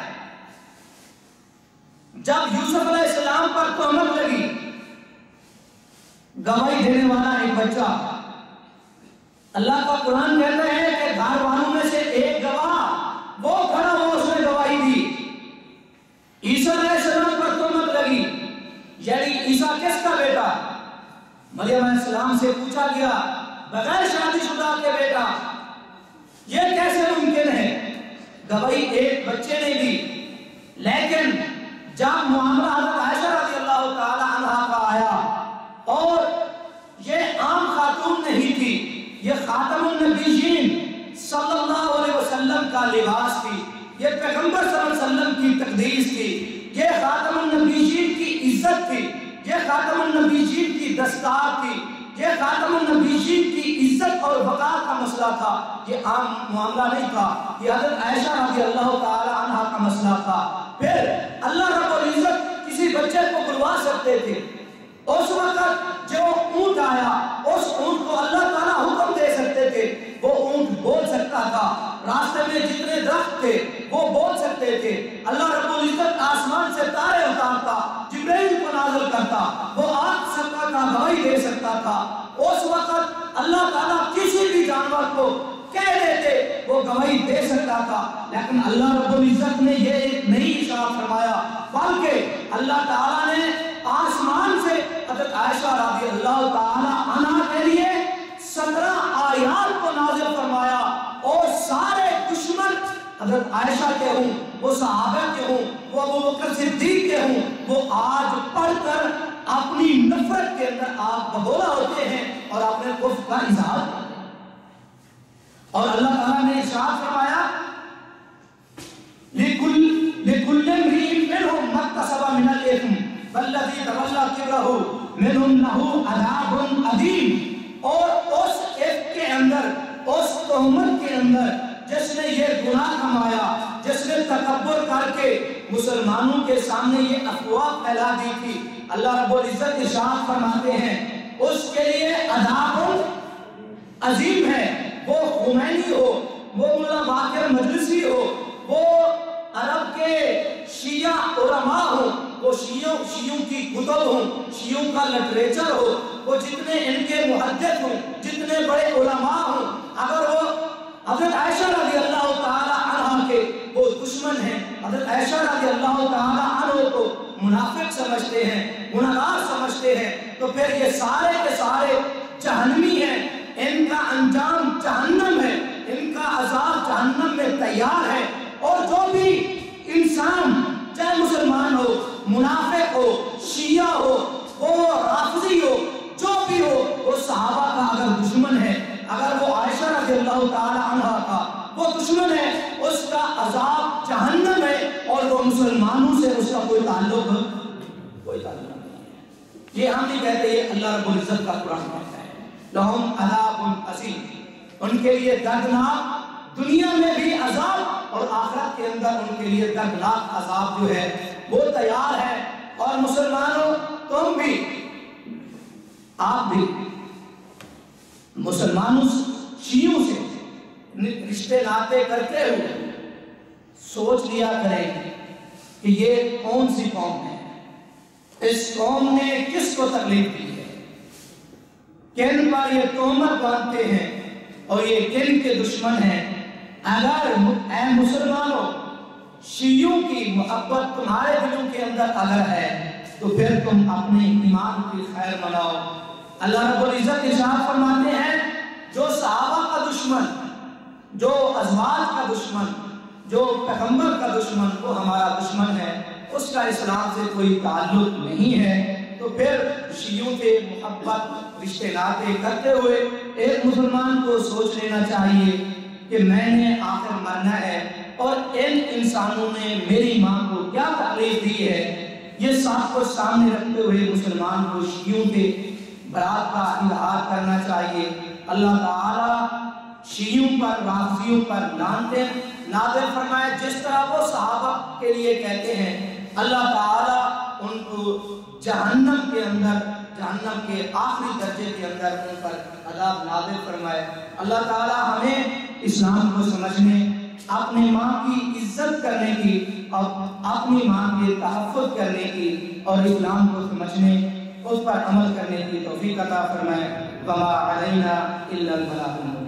Speaker 1: جب یوسف علیہ السلام پر تہمت لگی، گواہی دینے والا ایک بچہ، اللہ کا قرآن کہتا ہے کہ گھر والوں میں سے ایک گواہ وہ کھڑا ہوا، اس نے گواہی دی۔ عیسیٰ علیہ السلام پر تہمت لگی، یعنی عیسیٰ کس کا بیٹا؟ مریم علیہ السلام سے پوچھا گیا بغیر شادی شدہ کے بیٹا، یہ کیسے ممکن ہے؟ گواہی ایک بچے نے دی، لیکن جب معاملہ حضرت عائشہ رضی اللہ تعالی عنہ کا آیا اور یہ عام خاتون نہیں تھی، یہ خاتم النبیین صلی اللہ علیہ وسلم کا لباس تھی، یہ پیغمبر صلی اللہ علیہ وسلم کی تقدیس تھی، یہ خاتم النبیین کی عزت تھی، یہ خاتم النبیین کی دستار تھی، یہ خاتم النبیین کی عزت اور وقار کا مسئلہ تھا، یہ عام معاملہ نہیں تھا، یہ حضرت عائشہ رضی اللہ تعالی عنہ کا مسئلہ تھا۔ پھر اللہ رب العزت کسی بچے کو بلوا سکتے تھے، اس وقت جو اونٹ آیا اس اونٹ کو اللہ تعالیٰ حکم دے سکتے تھے، وہ اونٹ بول سکتا تھا، راستے میں جتنے درخت تھے وہ بول سکتے تھے، اللہ رب العزت آسمان سے تارے اتارتا، جبرائیل کو نازل کرتا، وہ آگ سکتا تھا، گواہی دے سکتا تھا۔ اس وقت اللہ تعالیٰ آپ کسی بھی جانور کو کہہ دیتے وہ گواہی دے سکتا تھا، لیکن اللہ رب العزت نے یہ ایک نئی ارشاد فرمایا، بلکہ اللہ تعالیٰ نے آسمان سے حضرت عائشہ رضی اللہ تعالیٰ عنہ کے لیے 17 آیات کو نازل فرمایا، اور سارے دشمن حضرت عائشہ کے ہوں، وہ صحابہ کے ہوں، وہ ابو بکر صدیق کے ہوں، وہ آج پڑھ کر اپنی نفرت کے اندر آگ بگولا ہوتے ہیں اور اپنے کفر کا اظہار کرتے ہیں۔ اور اللہ تعالیٰ نے ارشاد فرمایا لِكُلِّ امْرِئٍ مِّنْهُمْ مَا اكْتَسَبَ مِنَ الْإِثْمِ وَالَّذِي تَوَلَّىٰ كِبْرَهُ مِنْهُمْ لَهُ عَذَابٌ عَظِيمٌ۔ اور اس عفت کے اندر، اس تہمت کے اندر جس نے یہ گناہ کمایا، جس نے تکبر کر کے مسلمانوں کے سامنے یہ افواہ پھیلا دی تھی، اللہ رب العزت ارشاد فرماتے ہیں اس کے لیے عذاب عظیم ہے۔ وہ خمینی ہو، وہ ملا باقر مجلسی ہو، وہ عرب کے شیعہ علماء ہو، وہ شیعوں کی کتب ہوں، شیعوں کا لٹریچر ہو، وہ جتنے ان کے محدث ہوں، جتنے بڑے علماء ہوں، اگر وہ حضرت عائشہ رضی اللہ تعالی عنہ کے وہ دشمن ہیں، حضرت عائشہ رضی اللہ تعالی عنہ کو منافق سمجھتے ہیں، گناہگار سمجھتے ہیں، تو پھر یہ سارے کے سارے جہنمی ہیں، ان کا انجام جہنم ہے، ان کا عذاب جہنم میں تیار ہے۔ اور جو بھی انسان چاہے مسلمان ہو، منافق ہو، شیعہ ہو، وہ رافضی ہو، جو بھی ہو، وہ صحابہ کا اگر دشمن ہے، اگر وہ عائشہ رضی اللہ تعالی عنہ کا وہ دشمن ہے، اس کا عذاب جہنم ہے، اور وہ مسلمانوں سے اس کا کوئی تعلق نہیں ہے۔ یہ ہم نہیں کہتے، یہ اللہ رب العزت کا قرآن کہتا ہے، لہم عذاب عظیم، ان کے لیے دردناک دنیا میں بھی عذاب اور آخرت کے اندر ان کے لیے دردناک عذاب جو ہے وہ تیار ہے۔ اور مسلمانوں، تم بھی، آپ بھی مسلمانوں شیعوں سے رشتے ناطے کرتے ہوئے سوچ لیا کریں کہ یہ کون سی قوم ہے، اس قوم نے کس کو تکلیف دی ہے، کن پر یہ تہمت باندھتے ہیں اور یہ کن کے دشمن ہیں۔ اگر اے مسلمانوں شیعوں کی محبت تمہارے دلوں کے اندر اگر ہے تو پھر تم اپنے ایمان کی خیر مناؤ۔ اللہ رب العزت ارشاد فرماتے ہیں جو صحابہ کا دشمن، جو ازواج کا دشمن، جو پیغمبر کا دشمن، وہ ہمارا دشمن ہے، اس کا اسلام سے کوئی تعلق نہیں ہے۔ تو پھر شیعوں سے محبت رشتے ناطے کرتے ہوئے ایک مسلمان کو سوچ لینا چاہیے کہ میں نے آخر مرنا ہے، اور ان انسانوں نے میری ماں کو کیا تکلیف دی ہے، یہ سب کو سامنے رکھتے ہوئے مسلمان کو شیعوں کے برات کا اظہار کرنا چاہیے۔ اللہ تعالیٰ شیعوں پر، رافضیوں پر لعنتیں نازل فرمائے، جس طرح وہ صحابہ کے لیے کہتے ہیں، اللہ تعالیٰ ان کو جہنم کے اندر، جہنم کے آخری درجے کے اندر ان پر عذاب نازل فرمائے۔ اللہ تعالیٰ ہمیں اسلام کو سمجھنے، اپنی ماں کی عزت کرنے کی اور اپنی ماں کے تحفظ کرنے کی اور اسلام کو سمجھنے، اس پر عمل کرنے کی توفیق عطا فرمائے۔ وما علینا الا البلاغ۔